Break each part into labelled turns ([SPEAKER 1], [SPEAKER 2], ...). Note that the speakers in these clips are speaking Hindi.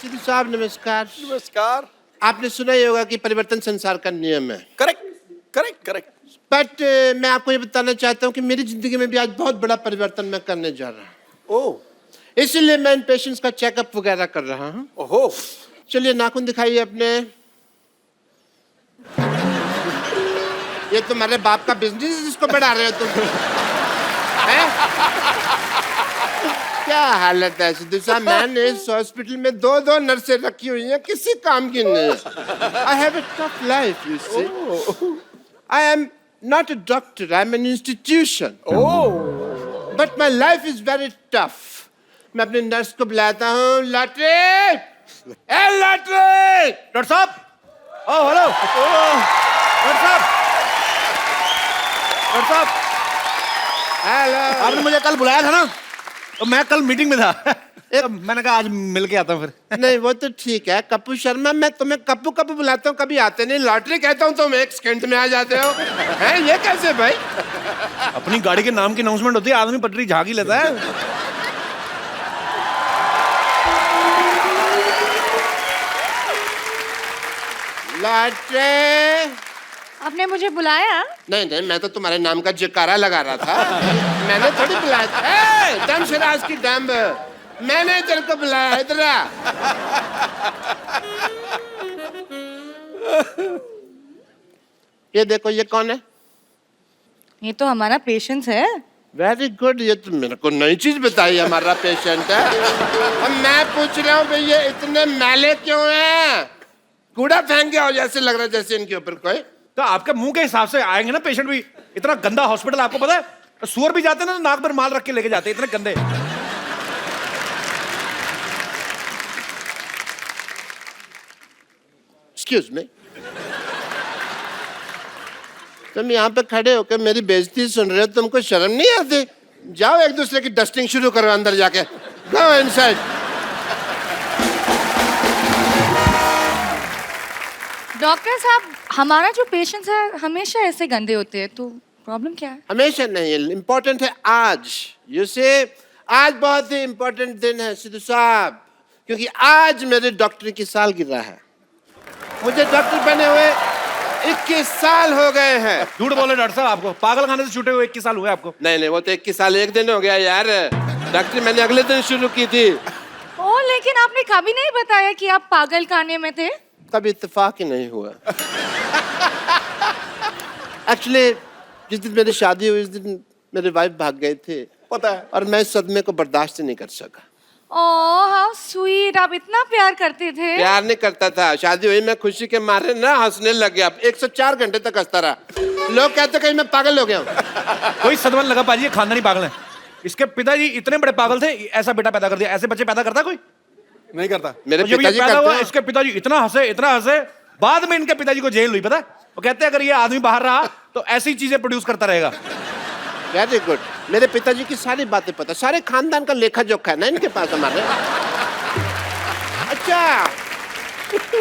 [SPEAKER 1] सिद्धू साहब नमस्कार।
[SPEAKER 2] नमस्कार।
[SPEAKER 1] आपने सुना ही होगा कि परिवर्तन संसार का नियम है।
[SPEAKER 2] Correct correct correct.
[SPEAKER 1] बट मैं आपको ये बताना चाहता हूँ कि मेरी जिंदगी में भी आज बहुत बड़ा परिवर्तन मैं करने जा रहा हूँ।
[SPEAKER 2] ओह,
[SPEAKER 1] इसीलिए मैं इन पेशेंट्स का चेकअप वगैरह कर रहा हूँ।
[SPEAKER 2] ओहो,
[SPEAKER 1] चलिए नाखून दिखाइए अपने। ये तुम्हारे बाप का बिजनेस है जिसको बढ़ा रहे हो तुम? हैं? क्या हालत है सिद्धू साहब? मैंने इस हॉस्पिटल में 2 नर्सें रखी हुई हैं, किसी काम की नहीं। I have a tough life, you see. I am not a doctor, I am an institution.
[SPEAKER 2] Oh,
[SPEAKER 1] But my life is very tough. मैं अपने नर्स को बुलाता हूँ। लॉटरी, ए लॉटरी!
[SPEAKER 3] डॉक्टर साहब, ओ हेलो डॉक्टर साहब, डॉक्टर साहब,
[SPEAKER 1] हेलो।
[SPEAKER 3] आपने मुझे कल बुलाया था ना, तो मैं कल मीटिंग में था। मैंने कहा आज मिल के आता हूँ फिर।
[SPEAKER 1] नहीं वो तो ठीक है कप्पू शर्मा, मैं तुम्हें कप्पू कप्पू बुलाता हूँ, कभी आते नहीं। लॉटरी कहता हूँ तुम 1 सेकंड में आ जाते हो। हैं ये कैसे भाई?
[SPEAKER 3] अपनी गाड़ी के नाम की अनाउंसमेंट होती है, आदमी पटरी झाँक ही लेता है।
[SPEAKER 1] लॉटरी!
[SPEAKER 4] आपने मुझे बुलाया?
[SPEAKER 1] नहीं नहीं, मैं तो तुम्हारे नाम का जयकारा लगा रहा था। मैंने थोड़ी बुलाया था। ए, दम शराज की डम्ब, मैंने तेरे को बुलाया। इधर आ। ये देखो, ये कौन है?
[SPEAKER 4] ये तो हमारा पेशेंट है।
[SPEAKER 1] वेरी गुड, ये तो मेरे को नई चीज बताई। हमारा पेशेंट है। अब मैं पूछ रहा हूँ भाई ये इतने मैले क्यों हैं? कूड़ा फेंक गया हो जैसे लग रहा है, जैसे इनके ऊपर कोई।
[SPEAKER 3] तो आपके मुंह के हिसाब से आएंगे ना पेशेंट भी। इतना गंदा हॉस्पिटल आपको पता है? सुअर भी जाते हैं ना, नाक पर माल रख के लेके जाते हैं, इतने गंदे।
[SPEAKER 1] एक्सक्यूज मी, तुम यहाँ पे खड़े होकर मेरी बेइज्जती सुन रहे हो, तुमको शर्म नहीं आती? जाओ एक दूसरे की डस्टिंग शुरू करो अंदर जाके। Go inside.
[SPEAKER 4] डॉक्टर साहब, हमारा जो पेशेंट है हमेशा ऐसे गंदे होते हैं, तो प्रॉब्लम क्या है?
[SPEAKER 1] हमेशा नहीं, इम्पोर्टेंट है आज। यू से आज बहुत ही इम्पोर्टेंट दिन है सिद्धू साहब, क्योंकि आज मेरे डॉक्टर की सालगिरह है। मुझे डॉक्टर बने हुए 21 साल हो गए हैं।
[SPEAKER 3] झूठ बोले डॉक्टर साहब, आपको पागल खाने से छूटे हुए 21 साल हुए आपको।
[SPEAKER 1] नहीं नहीं, वो तो 21 साल 1 दिन हो गया यार। डॉक्टर मैंने अगले दिन शुरू की थी।
[SPEAKER 4] ओ, लेकिन आपने कभी नहीं बताया कि आप पागल खाने में थे।
[SPEAKER 1] कभी इत्तेफाक ही नहीं हुआ। एक्चुअली जिस दिन मेरी शादी हुई उस दिन मेरे वाइफ भाग गए थे,
[SPEAKER 2] पता है।
[SPEAKER 1] और मैं इस सदमे को बर्दाश्त नहीं कर सका।
[SPEAKER 4] ओह हाउ स्वीट, आप इतना प्यार करते थे।
[SPEAKER 1] प्यार नहीं करता था, शादी हुई मैं खुशी के मारे ना हंसने लग गया। 104 घंटे तक हंसता रहा। लोग कहते कहीं मैं पागल हो गया हूँ।
[SPEAKER 3] कोई सदमा लगा पाजी, ये खानदानी पागल है। इसके पिताजी इतने बड़े पागल थे, ऐसा बेटा पैदा कर दिया। ऐसे बच्चे पैदा करता कोई?
[SPEAKER 2] नहीं करता।
[SPEAKER 1] मेरे
[SPEAKER 3] तो जब ये
[SPEAKER 1] पिताजी
[SPEAKER 3] पैदा
[SPEAKER 1] करते
[SPEAKER 3] हुआ,
[SPEAKER 1] हैं।
[SPEAKER 3] इसके पिताजी इतना हंसे, बाद में इनके पिताजी को जेल हुई, पता है? वो कहते हैं अगर ये आदमी बाहर रहा तो ऐसी चीजें प्रोड्यूस करता रहेगा।
[SPEAKER 1] वेरी गुड, मेरे पिताजी की सारी बातें पता, सारे खानदान का लेखा जोखा है ना इनके पास हमारे। अच्छा,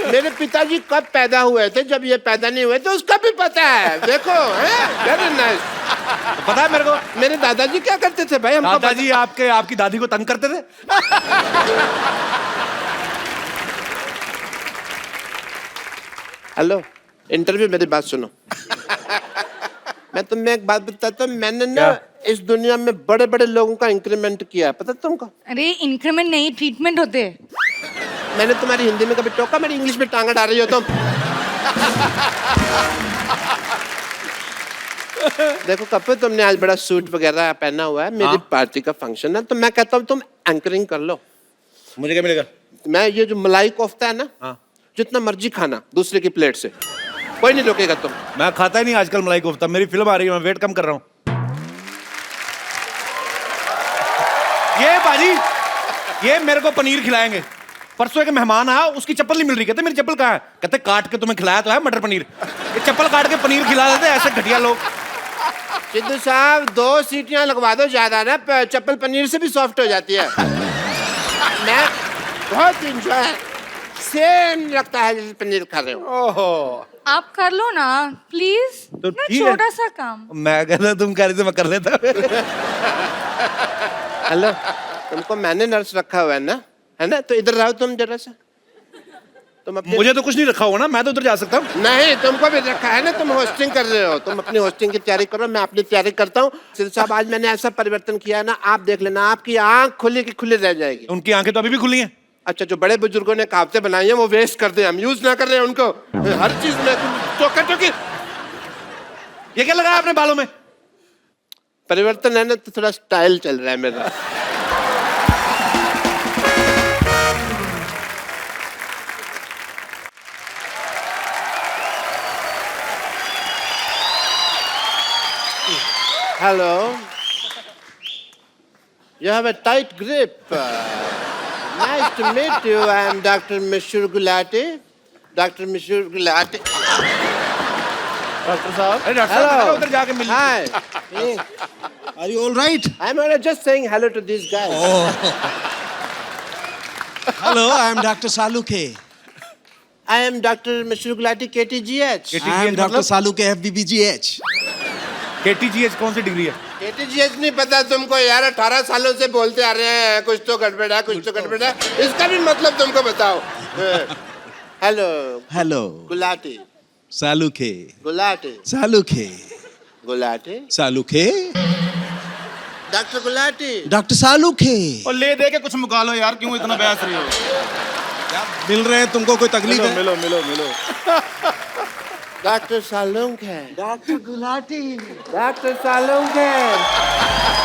[SPEAKER 1] मेरे पिताजी कब पैदा हुए थे, जब ये पैदा नहीं हुए थे उसका भी पता है। देखो, वेरी नाइस।
[SPEAKER 3] पता है मेरे को,
[SPEAKER 1] मेरे दादाजी क्या करते थे भाई? हमको
[SPEAKER 3] दादाजी आपकी दादी को तंग करते थे।
[SPEAKER 1] हेलो, इंटरव्यू, मेरी बात सुनो। मैं तुम्हें एक बात बताता हूँ, मैंने ना इस दुनिया में बड़े बड़े लोगों का इंक्रीमेंट किया है, पता तुमको?
[SPEAKER 4] अरे इंक्रीमेंट नहीं, ट्रीटमेंट होते हैं।
[SPEAKER 1] मैंने तुम्हारी हिंदी में कभी टोका? मेरी इंग्लिश में टांगा डाल रही हो तुम। देखो कपूर, तुमने आज बड़ा सूट वगैरह पहना हुआ है, मेरी पार्टी का फंक्शन है, तो मैं कहता हूँ तुम एंकरिंग कर लो।
[SPEAKER 3] मुझे क्या मिलेगा?
[SPEAKER 1] मैं ये जो मलाई कोफ्ता है ना, जितना मर्जी खाना दूसरे की प्लेट से, कोई नहीं रोकेगा तुम।
[SPEAKER 3] मैं खाता ही नहीं आजकल मलाई कोफ्ता। मेरी फिल्म आ रही है, मैं वेट कम कर रहा हूँ। ये बाजी, ये मेरे को पनीर खिलाएंगे। परसों एक मेहमान आया, उसकी चप्पल नहीं मिल रही। कहते मेरी चप्पल कहाँ है? कहते काट के तुम्हें खिलाया तो है मटर पनीर। ये चप्पल काट के पनीर खिला देते ऐसे घटिया लोग।
[SPEAKER 1] सिद्धू साहब 2 सीटियां लगवा दो ज्यादा ना, चप्पल पनीर से भी सॉफ्ट हो जाती है। मैं बहुत इंजॉय सेम लगता है जैसे पनीर खा रहे हो।
[SPEAKER 2] ओहो,
[SPEAKER 4] आप कर लो ना प्लीज,
[SPEAKER 3] तो
[SPEAKER 4] ना
[SPEAKER 3] ठीक है।
[SPEAKER 4] छोटा सा काम।
[SPEAKER 3] मैं कहता तुम कह रही थी मैं कर लेता।
[SPEAKER 1] हेलो, तुमको मैंने नर्स रखा हुआ है ना, तो इधर रहो तुम जरा सा। तुम अपने
[SPEAKER 3] मुझे तो कुछ नहीं रखा हुआ ना, मैं तो उधर जा सकता हूँ।
[SPEAKER 1] नहीं, तुमको भी रखा है ना, तुम होस्टिंग कर रहे हो। तुम अपनी होस्टिंग की तैयारी करो, मैं अपनी तैयारी करता हूँ। सिद्धू साहब, आज मैंने ऐसा परिवर्तन किया है ना, आप देख लेना, आपकी आंख खुली की खुली रह जाएगी।
[SPEAKER 3] उनकी आंखें तो अभी भी खुली हैं।
[SPEAKER 1] अच्छा, जो बड़े बुजुर्गों ने कहावतें बनाई हैं वो वेस्ट कर दे, हम यूज ना कर रहे हैं उनको। हर चीज में टोका टोकी।
[SPEAKER 3] ये क्या लगाया आपने बालों में?
[SPEAKER 1] परिवर्तन है ना, तो थोड़ा स्टाइल चल रहा है मेरा। Hello. You have a tight grip. Nice to meet you. I am Dr. Mishur Gulati. Dr. Mishur Gulati.
[SPEAKER 3] Doctor साहब, अरे डॉक्टर साहब,
[SPEAKER 1] Hello.
[SPEAKER 3] उधर जाके मिल।
[SPEAKER 1] Hi.
[SPEAKER 5] Are you all right?
[SPEAKER 1] I'm just saying hello to these guys.
[SPEAKER 5] Hello, I am Dr. Saluke.
[SPEAKER 1] I am Dr. Mishur Gulati, KTGH.
[SPEAKER 5] I am Dr. Saluke, FBBGH.
[SPEAKER 3] KTGH कौन सी डिग्री है?
[SPEAKER 1] KTGH नहीं पता तुमको यार, 18 सालों से बोलते आ रहे हैं कुछ तो गड़बड़ है, कुछ तो गड़बड़ है। इसका भी मतलब तुमको बताओ। Hello
[SPEAKER 5] Hello,
[SPEAKER 1] Gulati,
[SPEAKER 5] Saluke.
[SPEAKER 1] Gulati,
[SPEAKER 5] Saluke.
[SPEAKER 1] Gulati,
[SPEAKER 5] Saluke.
[SPEAKER 1] Doctor Gulati.
[SPEAKER 5] Dr. Saluke.
[SPEAKER 6] और ले दे के कुछ मुका लो यार, क्यों इतना बहस रही हो?
[SPEAKER 5] मिल रहे हैं तुमको, कोई तकलीफ है?
[SPEAKER 6] मिलो मिलो मिलो।
[SPEAKER 1] डॉक्टर सालुंग है। डॉक्टर गुलाटी। डॉक्टर सालुंग है।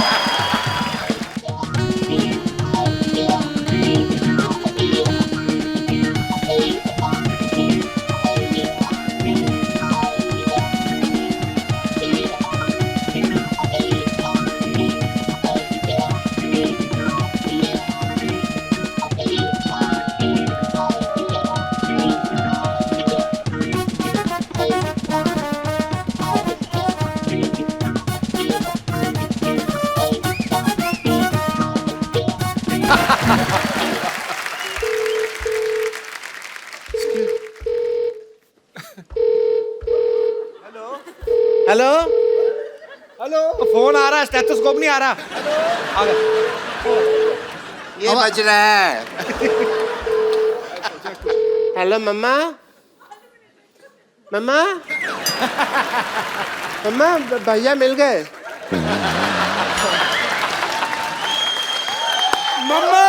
[SPEAKER 1] हेलो
[SPEAKER 3] हेलो, फोन आ रहा है, स्टेथोस्कोप नहीं आ रहा। आ गया।
[SPEAKER 1] ये बज रहा है। हेलो मम्मा, मम्मा, मम्मा, भैया मिल गए। मम्मा,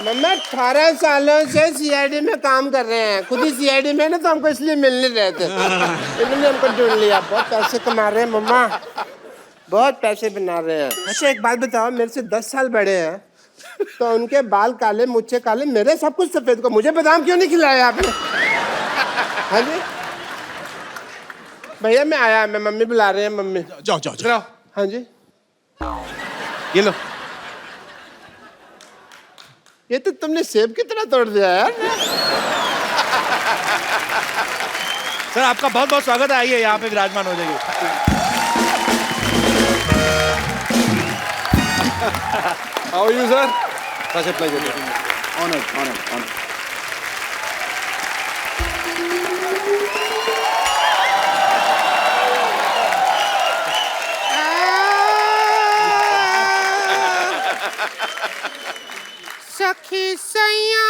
[SPEAKER 1] मम्मा 18 सालों से सीआईडी में काम कर रहे हैं, खुद ही सीआईडी में ना, तो हमको इसलिए मिल नहीं रहे थे, इन्होंने हमको ढूंढ लिया। बहुत पैसे कमा रहे हैं मम्मा, बहुत पैसे बना रहे हैं। अच्छा एक बात बताओ, मेरे से 10 साल बड़े हैं, तो उनके बाल काले, मुझे काले, मेरे सब कुछ सफेद, को मुझे बादाम क्यों नहीं खिलाया आपने? हाँ जी भैया, मैं आया, मैं मम्मी बुला रहे हैं, मम्मी।
[SPEAKER 5] जाओ जाओ जाओ।
[SPEAKER 1] हाँ जी,
[SPEAKER 3] ये लो।
[SPEAKER 1] ये तो तुमने सेब की तरह तोड़ दिया यार।
[SPEAKER 3] सर आपका बहुत बहुत स्वागत है, आइए यहाँ पे विराजमान हो जाइए।
[SPEAKER 2] How are you, sir?
[SPEAKER 3] Such a pleasure.
[SPEAKER 2] Honored.
[SPEAKER 1] सखी सैया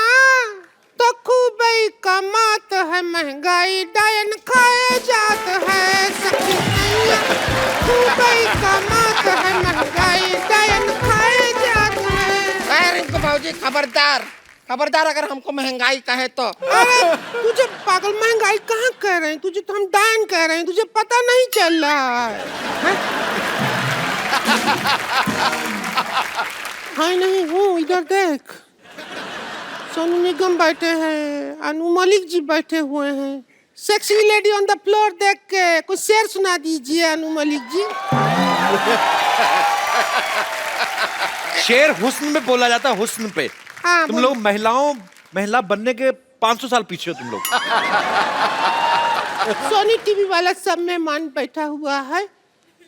[SPEAKER 1] तो खूब ही कमात है, महंगाई डायन खाए जात है। सखी सैया खूब ही कमात है, महंगाई डायन खाए जात है।
[SPEAKER 7] रिंकू भाजी, खबरदार खबरदार, अगर हमको महंगाई कहे तो।
[SPEAKER 1] अरे तुझे पागल, महंगाई कहाँ कह रहे हैं, तुझे तो हम डायन कह रहे हैं, तुझे पता नहीं चल रहा है? हाँ नहीं हूँ, इधर देख, सोनू निगम बैठे हैं, अनु मलिक जी बैठे हुए हैं। Sexy lady on the floor देख के कुछ शेर सुना दीजिए अनु मलिक जी।
[SPEAKER 3] शेर हुस्न में बोला जाता है, हुस्न पे।
[SPEAKER 1] हाँ,
[SPEAKER 3] तुम लोग महिला बनने के 500 साल पीछे हो तुम लोग।
[SPEAKER 1] सोनी टीवी वाला सब में मान बैठा हुआ है।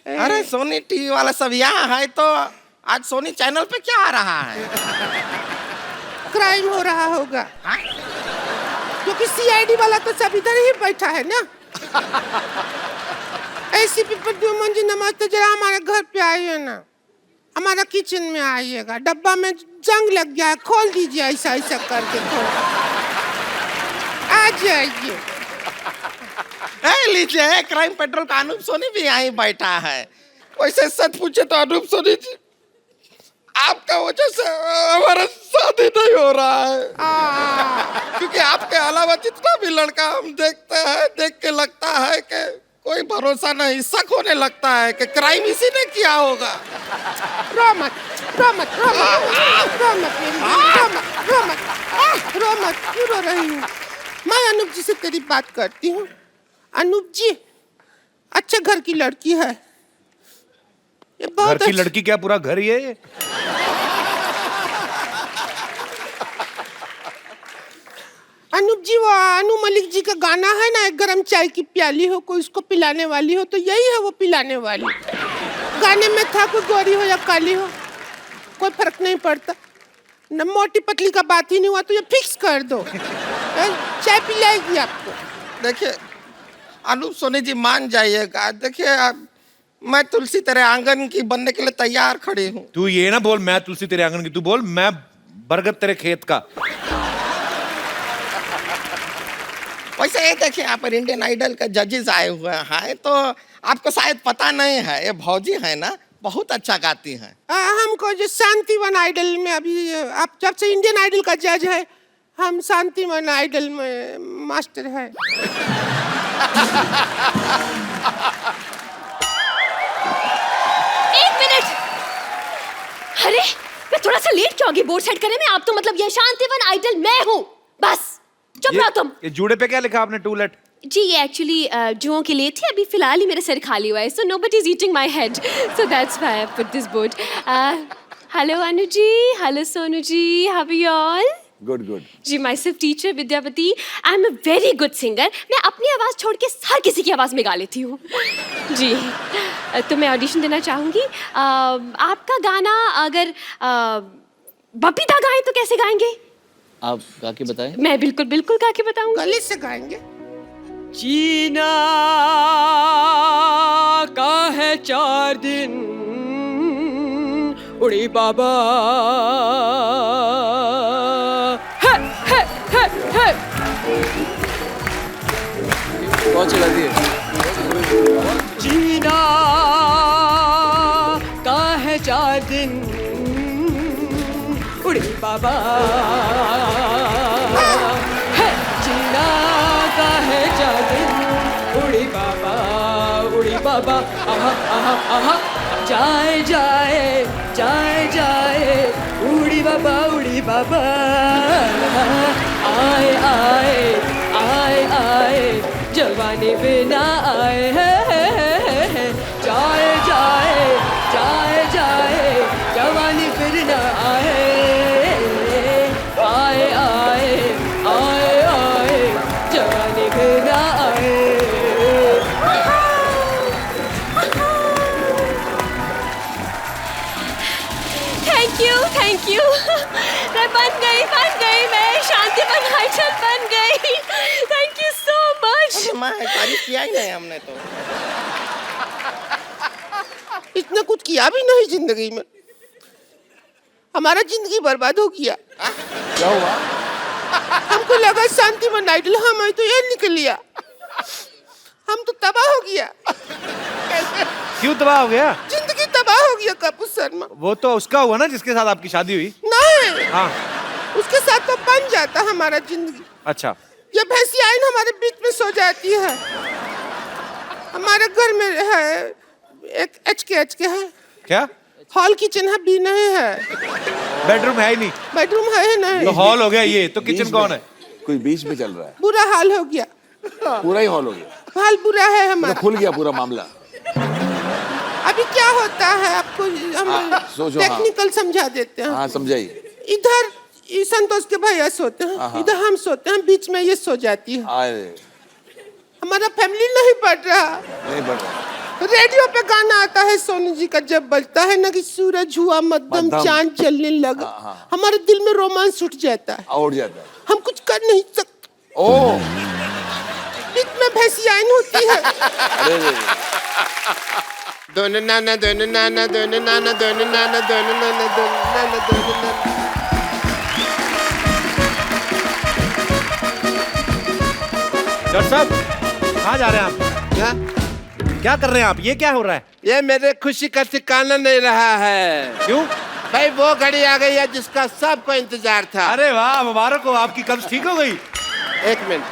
[SPEAKER 7] अरे सोनी टीवी वाला सब यहाँ है, तो आज सोनी चैनल पे क्या आ रहा है?
[SPEAKER 1] क्राइम हो रहा होगा, क्योंकि सीआईडी वाला तो सब इधर ही बैठा है ना। एसीपी प्रद्युमन जी, नमस्ते, जरा हमारे घर पे आइए ना, हमारा किचन में आइएगा, डब्बा में जंग लग गया है, खोल दीजिए, ऐसा ऐसा करके खोल।
[SPEAKER 7] आ जाइए। लीजिए, क्राइम पेट्रोल का अनूप सोनी भी यहीं बैठा है। वैसे सच पूछे तो अनूप सोनी जी, आपका वजह से हमारा शादी नहीं हो रहा है। क्योंकि आपके अलावा जितना भी लड़का हम देखते हैं, देख के लगता है कि कोई भरोसा नहीं, शक होने लगता है कि क्राइम इसी ने किया होगा। रो मत, रो मत, रो मत, रो मत, रो मत, रो मत, रो मत, क्यों रो रही हूँ? मैं अनूप जी से तेरी बात करती हूँ। अनूप जी अच्छे घर की लड़की है। ये बहुत
[SPEAKER 3] घर की लड़की क्या पूरा घर ही है ये?
[SPEAKER 7] अनूप जी, वो अनु मलिक जी का गाना है ना, एक गरम चाय की प्याली हो, कोई उसको पिलाने वाली हो, तो यही है वो पिलाने वाली। गाने में था कोई गोरी हो या काली हो, कोई फर्क नहीं पड़ता। न मोटी पतली का बात ही नहीं हुआ तो ये फिक्स कर दो, चाय पिलाएगी आपको। देखिए अनूप सोनी जी, मान जाइएगा। देखिए मैं तुलसी तेरे आंगन की बनने के लिए तैयार खड़ी हूँ।
[SPEAKER 3] तू ये ना बोल मैं तुलसी तेरे आंगन की, तू बोल मैं बरगद तेरे खेत का।
[SPEAKER 7] वैसे ये देखिए, यहाँ पर इंडियन आइडल का जजेस आए हुए हैं, तो आपको शायद पता नहीं है, ये भौजी है ना, बहुत अच्छा गाती हैं। हमको जो शांतिवन आइडल में अभी, आप जब से इंडियन आइडल का जज है, हम शांतिवन आइडल में मास्टर है।
[SPEAKER 8] एक मिनट, अरे मैं थोड़ा सा लेट क्यों होगी बोर्ड सेट करने में? आप तो मतलब ये शांतिवन आइडल मैं हूँ, बस चुप रहो तुम।
[SPEAKER 3] ये जूड़े पे क्या लिखा आपने? To late?
[SPEAKER 8] जी ये एक्चुअली जुओं के लिए थी, अभी फिलहाल ही मेरा सर खाली हुआ है, so nobody is eating my head, so that's why I put this board. Hello Anu ji, hello Sonu ji, how are you all?
[SPEAKER 2] Good good.
[SPEAKER 8] जी myself teacher Vidyapati, I am a very good singer. मैं अपनी आवाज़ छोड़ के हर किसी की आवाज़ में गा लेती हूँ। जी तो मैं ऑडिशन देना चाहूँगी। आपका गाना अगर बबीता गाएं तो कैसे गाएंगे?
[SPEAKER 9] आप गा के बताएं।
[SPEAKER 8] मैं बिल्कुल बिल्कुल गा के बताऊंगी।
[SPEAKER 7] गले से गाएंगे।
[SPEAKER 8] जीना का है 4 दिन उड़ी बाबा, है, है, है।
[SPEAKER 9] बहुत चला दिए।
[SPEAKER 8] जीना का है 4 दिन उड़ी बाबा, है जीना का है 4 दिन उड़ी बाबा, उड़ी बाबा, आहा आहा आहा, जाए जाए जाए जाए उड़ी बाबा, आए आए आए आए जवानी बिना आए है, जाए जाए जाए जाए जवानी फिर ना आए, आए आए आए आए जवानी फिर ना आए। थैंक यू मैं बन गई, मैं शांतिवन आइडल बन गई। Thank you so much.
[SPEAKER 7] मैं तारीफ किया ही नहीं हमने तो, इतना कुछ किया भी नहीं जिंदगी में, हमारा जिंदगी बर्बाद हो गया।
[SPEAKER 2] क्या हुआ?
[SPEAKER 7] हमको लगा शांतिवन आइडल हम तो ये निकल लिया, हम तो तबाह हो गया।
[SPEAKER 3] क्यों तबाह हो गया?
[SPEAKER 7] जिंदगी तबाह हो गया कपूर शर्मा।
[SPEAKER 3] वो तो उसका हुआ ना जिसके साथ आपकी शादी हुई।
[SPEAKER 7] नहीं
[SPEAKER 3] हाँ
[SPEAKER 7] उसके साथ तो बन जाता हमारा जिंदगी।
[SPEAKER 3] अच्छा।
[SPEAKER 7] ये भैंसिया आइन हमारे बीच में सो जाती है। हमारे घर में है एक एच के है।
[SPEAKER 3] क्या?
[SPEAKER 7] हॉल किचन है भी नहीं है,
[SPEAKER 3] बेडरूम है ही नहीं।
[SPEAKER 7] बेडरूम है ही नहीं,
[SPEAKER 3] तो हॉल हो गया ये, तो किचन कौन है?
[SPEAKER 2] कोई बीच में चल रहा है।
[SPEAKER 7] बुरा हाल हो गया।
[SPEAKER 2] पूरा ही हॉल हो गया।
[SPEAKER 7] हाल बुरा है
[SPEAKER 2] मतलब
[SPEAKER 7] हमारा।
[SPEAKER 2] खुल गया पूरा मामला।
[SPEAKER 7] अभी क्या होता है आपको हम
[SPEAKER 2] सोचो,
[SPEAKER 7] टेक्निकल समझा देते हैं।
[SPEAKER 2] हाँ समझाइए।
[SPEAKER 7] इधर ये संतोष के भैया सोते हैं, इधर हम सोते हैं, बीच में ये सो जाती है।
[SPEAKER 2] अरे
[SPEAKER 7] हमारा फैमिली नहीं बढ़ रहा।
[SPEAKER 2] नहीं बढ़ रहा।
[SPEAKER 7] रेडियो पे गाना आता है सोनू जी का, जब बजता है ना कि सूरज हुआ मध्यम चांद चलने लगा, हमारे दिल में रोमांस उठ जाता है,
[SPEAKER 2] उठ जाता है।
[SPEAKER 7] हम कुछ कर नहीं सकते।
[SPEAKER 2] ओह
[SPEAKER 7] बीच में भैंसियाइन होती है।
[SPEAKER 2] अरे
[SPEAKER 1] दोनों नाना दोनों नाना दोनों नाना दोनों नाना दोनों नाना दोनों नाना दोनों नाना।
[SPEAKER 3] डॉक्टर साहब कहाँ जा रहे हैं आप?
[SPEAKER 1] क्या
[SPEAKER 3] क्या कर रहे हैं आप? ये क्या हो रहा है?
[SPEAKER 1] ये मेरे खुशी का ठिकाना नहीं रहा है।
[SPEAKER 3] क्यों?
[SPEAKER 1] भाई वो घड़ी आ गई है जिसका सबको इंतजार था।
[SPEAKER 3] अरे वाह, मुबारक हो, आपकी कब्ज ठीक हो गई।
[SPEAKER 1] एक मिनट,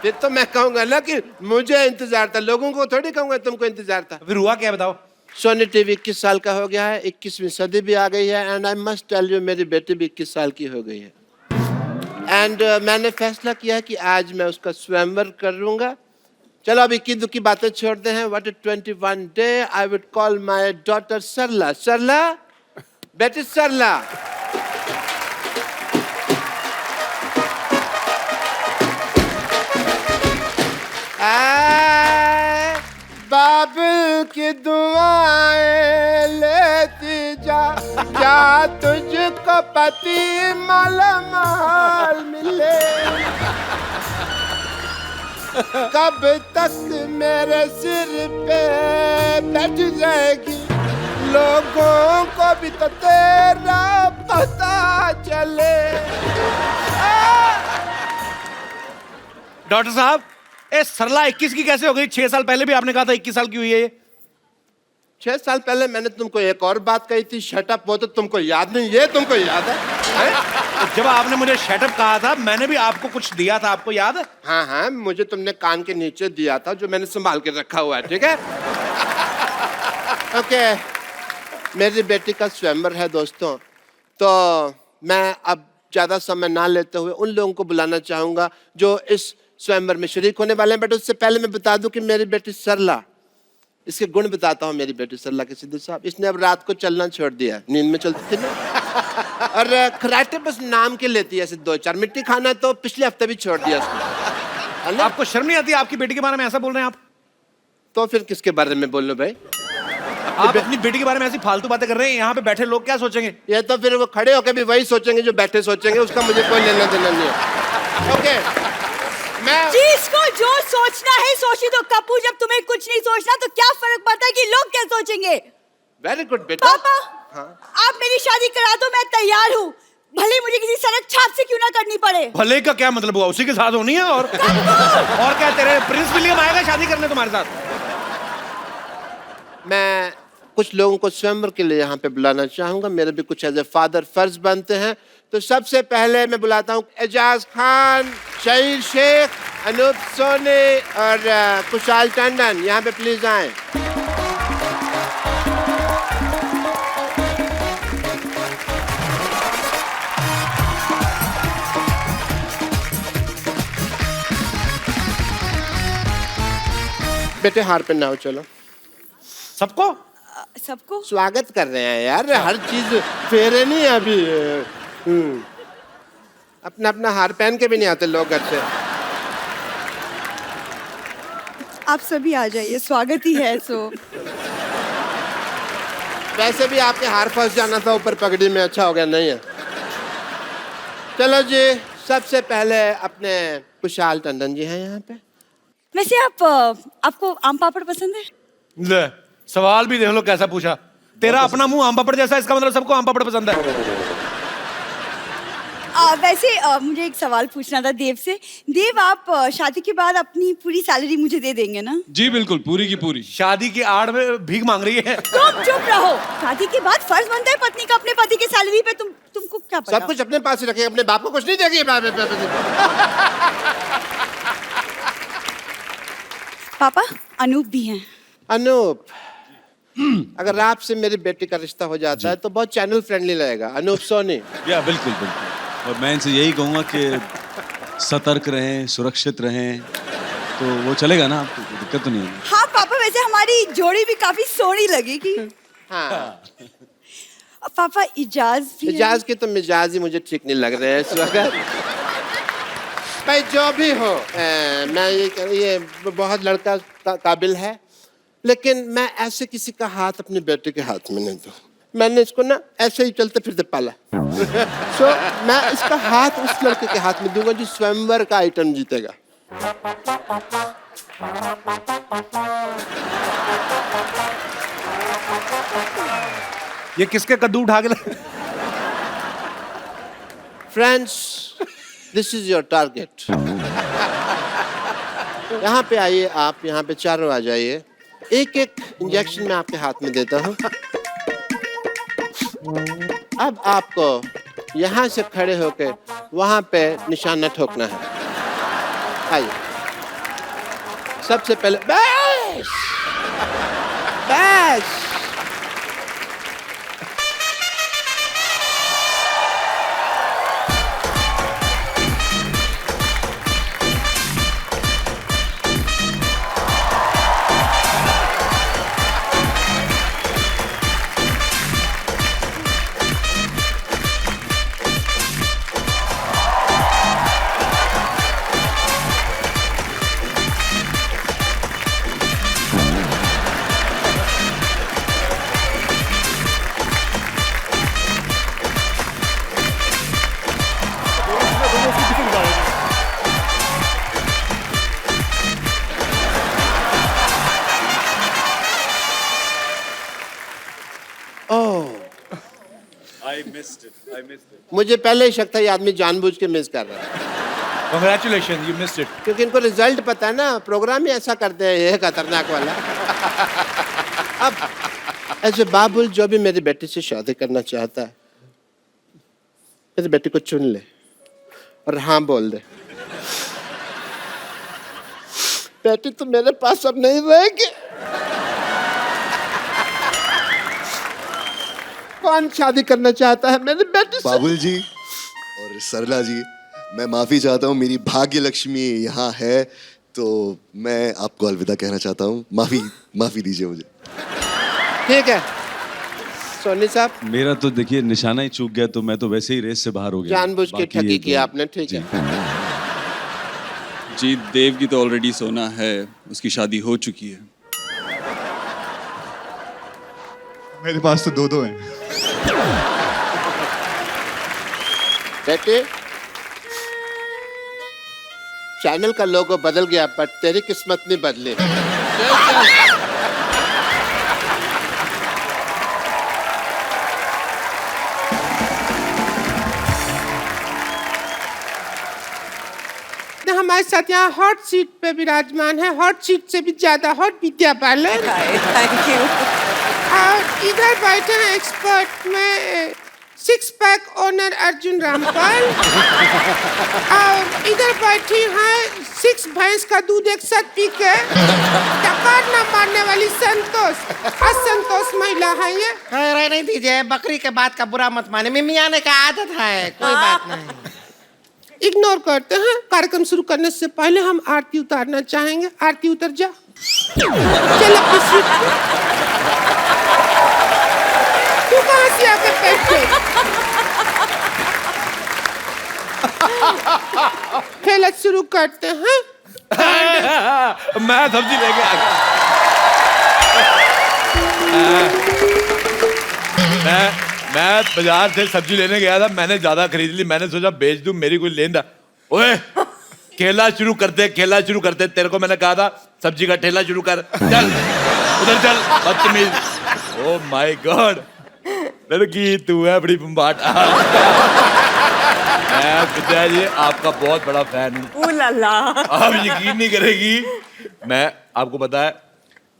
[SPEAKER 1] फिर तो मैं कहूंगा ना कि मुझे इंतजार था, लोगों को थोड़ी कहूंगा तुमको इंतजार था।
[SPEAKER 3] फिर हुआ क्या बताओ?
[SPEAKER 1] सोनी टीवी 21 साल का हो गया है, 21वीं सदी भी आ गई है, and I must tell you मेरी बेटी भी 21 साल की हो गई है। एंड मैंने फैसला किया है कि आज मैं उसका स्वयंवर करूंगा। चलो अब इक्की दुक्की बातें छोड़ते हैं। What is 21 day I would call my daughter Sarla. Sarla, बेटी सरला, बाबुल की दुआएं लेती जा, क्या तुझको पति मालामाल मिले। कब तक मेरे सिर पे बैठ जाएगी, लोगों को भी तो तेरा पता चले।
[SPEAKER 3] डॉक्टर साहब, ए सरला 21 की कैसे हो गई? 6 साल पहले भी आपने कहा था 21 साल की हुई है ये।
[SPEAKER 1] 6 साल पहले मैंने तुमको एक और बात कही थी, शटअप। वो तो तुमको याद नहीं, ये तुमको याद है?
[SPEAKER 3] तो जब आपने मुझे शटअप कहा था, मैंने भी आपको कुछ दिया था, आपको याद है?
[SPEAKER 1] हाँ हाँ, मुझे तुमने कान के नीचे दिया था, जो मैंने संभाल के रखा हुआ है, ठीक है? ओके, मेरी बेटी का स्वयंवर है दोस्तों, तो मैं अब ज्यादा समय ना लेते हुए उन लोगों को बुलाना चाहूंगा जो इस स्वयंवर में शरीक होने वाले हैं। बट उससे पहले मैं बता दूं कि मेरी बेटी सरला, इसके गुण बताता हूँ। मेरी बेटी सरला के सिद्धू साहब, इसने अब रात को चलना छोड़ दिया, नींद में चलती थी ना। और खराटे बस नाम के लेती है, ऐसे 2-4 मिट्टी खाना तो पिछले हफ्ते भी छोड़ दिया उसने।
[SPEAKER 3] आपको शर्म नहीं आती? आपकी बेटी के बारे में ऐसा बोल रहे हैं आप?
[SPEAKER 1] तो फिर किसके बारे में बोल लो भाई?
[SPEAKER 3] आप अपनी बेटी के बारे में ऐसी फालतू बातें कर रहे हैं, यहाँ पे बैठे लोग क्या सोचेंगे?
[SPEAKER 1] ये तो फिर वो खड़े होकर भी वही सोचेंगे जो बैठे सोचेंगे, उसका मुझे कोई लेना देना नहीं है। ओके, मैं
[SPEAKER 10] जिसको जो सोचना है सोची दो कपूर। जब तुम्हें कुछ नहीं सोचना तो क्या फर्क पड़ता है कि लोग क्या सोचेंगे?
[SPEAKER 1] वेरी गुड बेटा।
[SPEAKER 10] पापा, आप मेरी शादी करा दो, मैं तैयार हूँ, भले मुझे किसी सड़क छाप से क्यों ना करनी पड़े।
[SPEAKER 3] भले का क्या मतलब हुआ? उसी के साथ होनी है। और क्या, तेरे प्रिंस विलियम आएगा शादी करने तुम्हारे साथ?
[SPEAKER 1] मैं कुछ लोगों को स्वयंवर के लिए यहाँ पे बुलाना चाहूंगा, मेरे भी कुछ एज ए फादर फर्ज बनते हैं। तो सबसे पहले मैं बुलाता हूँ एजाज खान, शहीर शेख, अनूप सोनी और कुशाल टंडन। यहाँ पे प्लीज आए। बेटे हार पे नाव चलो।
[SPEAKER 3] सबको
[SPEAKER 10] सबको
[SPEAKER 1] स्वागत कर रहे हैं यार, हर चीज फेरे नहीं अभी। अपना अपना हार पहन के भी नहीं आते लोग घर से।
[SPEAKER 10] आप सभी आ जाइए, स्वागत ही है। सो
[SPEAKER 1] वैसे भी आपके हार फंस जाना था ऊपर पगड़ी में, अच्छा हो गया नहीं है। चलो जी, सबसे पहले अपने कुशाल टंडन जी हैं यहाँ पे।
[SPEAKER 10] वैसे आपको आम पापड़ पसंद है?
[SPEAKER 3] ले, सवाल भी देख लो कैसा पूछा। तेरा अपना मुंह आम पापड़ जैसा, इसका मतलब सबको आम पापड़ पसंद है।
[SPEAKER 10] वैसे मुझे एक सवाल पूछना था देव से। देव, आप शादी के बाद अपनी पूरी सैलरी मुझे दे देंगे ना?
[SPEAKER 5] जी बिल्कुल, पूरी की पूरी।
[SPEAKER 3] शादी की आड़ में भीख मांग रही है।
[SPEAKER 10] तुम चुप रहो। शादी के बाद फर्ज बनता है पत्नी का अपने पति की सैलरी पे। तुमको क्या पता?
[SPEAKER 1] सब कुछ अपने पास ही रखेगी, अपने बाप को कुछ नहीं देगी।
[SPEAKER 10] पापा, अनूप भी हैं।
[SPEAKER 1] अनूप, अगर आपसे मेरी बेटी का रिश्ता हो जाता है तो बहुत चैनल फ्रेंडली लगेगा। अनूप सोनी।
[SPEAKER 5] या बिल्कुल बिल्कुल। और मैं इनसे यही कहूँगा कि सतर्क रहें, सुरक्षित रहें, तो वो चलेगा ना, आपको दिक्कत तो नहीं है?
[SPEAKER 10] हाँ पापा, वैसे हमारी जोड़ी भी काफी सोहनी लगेगी।
[SPEAKER 1] हाँ
[SPEAKER 10] पापा, इजाज भी है।
[SPEAKER 1] इजाज के तो मिजाज ही मुझे ठीक नहीं लग रहे हैं इस वक्त। भाई जो भी हो, मैं ये बहुत लड़का काबिल है, लेकिन मैं ऐसे किसी का हाथ अपने बेटे के हाथ में नहीं दूँ। मैंने इसको ना ऐसे ही चलते फिरते पाला। सो मैं इसका हाथ उस लड़के के हाथ में दूंगा जो स्वयंवर का आइटम जीतेगा।
[SPEAKER 3] ये किसके कद्दू उठा के
[SPEAKER 1] friends, this is your target. यहाँ पे आइए, आप यहाँ पे चारों आ जाइए। एक एक इंजेक्शन मैं आपके हाथ में देता हूँ। अब आपको यहाँ से खड़े होकर वहाँ पे निशाना ठोकना है। आइए, सबसे पहले बस बस। मुझे पहले ही शक था ये आदमी जानबूझ के मिस कर रहा है,
[SPEAKER 3] Congratulations, you missed it.
[SPEAKER 1] क्योंकि इनको रिजल्ट पता है ना, प्रोग्राम ही ऐसा करते हैं ये खतरनाक वाला। अब ऐसे बाबुल जो भी मेरी बेटी से शादी करना चाहता है, मेरी बेटी को चुन ले और हाँ बोल दे। बेटी तो मेरे पास अब नहीं रहेगी। कौन शादी करना चाहता है मेरी बेटी से?
[SPEAKER 11] बाबुल जी और सरला जी, मैं माफी चाहता हूँ, मेरी भाग्य लक्ष्मी यहाँ है तो मैं आपको अलविदा कहना चाहता हूँ। माफी दीजिए मुझे।
[SPEAKER 1] ठीक है सोनी साहब,
[SPEAKER 5] मेरा तो देखिए निशाना ही चूक गया, तो मैं तो वैसे ही रेस से बाहर हो गया।
[SPEAKER 1] जानबूझ के
[SPEAKER 5] बाकी
[SPEAKER 1] ठगी
[SPEAKER 5] ये
[SPEAKER 1] की
[SPEAKER 5] तो-
[SPEAKER 1] आपने। ठीक है,
[SPEAKER 12] जी देव की तो ऑलरेडी सोना है, उसकी शादी हो चुकी है।
[SPEAKER 6] मेरे पास तो दो हैं।
[SPEAKER 1] बेटे चैनल का लोगो बदल गया पर तेरी किस्मत नहीं बदली। हमारे साथ यहाँ हॉट सीट पे विराजमान है, हॉट सीट से भी ज्यादा hot Vidya Balan.
[SPEAKER 10] Thank you.
[SPEAKER 1] और इधर बैठे हैं एक्सपर्ट में six pack owner Arjun Rampal. और इधर बैठी हैं 6 भैंस का दूध एक साथ पी के टकार न मारने वाली संतोष। असंतोष महिला है ये।
[SPEAKER 7] रहने दीजिए, बकरी के बात का बुरा मत माने, मिमी आने का आदत है, कोई बात नहीं।
[SPEAKER 1] इग्नोर करते हैं। कार्यक्रम शुरू करने से पहले हम आरती उतारना चाहेंगे। आरती उतर जा। चल अपनी सीट पे। तू कहाँ से आके बैठ गई? खेल शुरू करते हैं।
[SPEAKER 3] मैं सब्जी लेके आ गया। मैं बाजार से सब्जी लेने गया था, मैंने ज्यादा खरीद ली, मैंने सोचा बेच दूं, मेरी कोई लेन। ओए खेला शुरू करते, तेरे को मैंने कहा था सब्जी का ठेला शुरू कर। चल उधर चल, बदतमीज। ओह माय गॉड, लड़की तू है बड़ी बम्बाट। मैं विद्या जी आपका बहुत बड़ा फैन हूँ। आप यकीन नहीं करेगी, मैं आपको पता है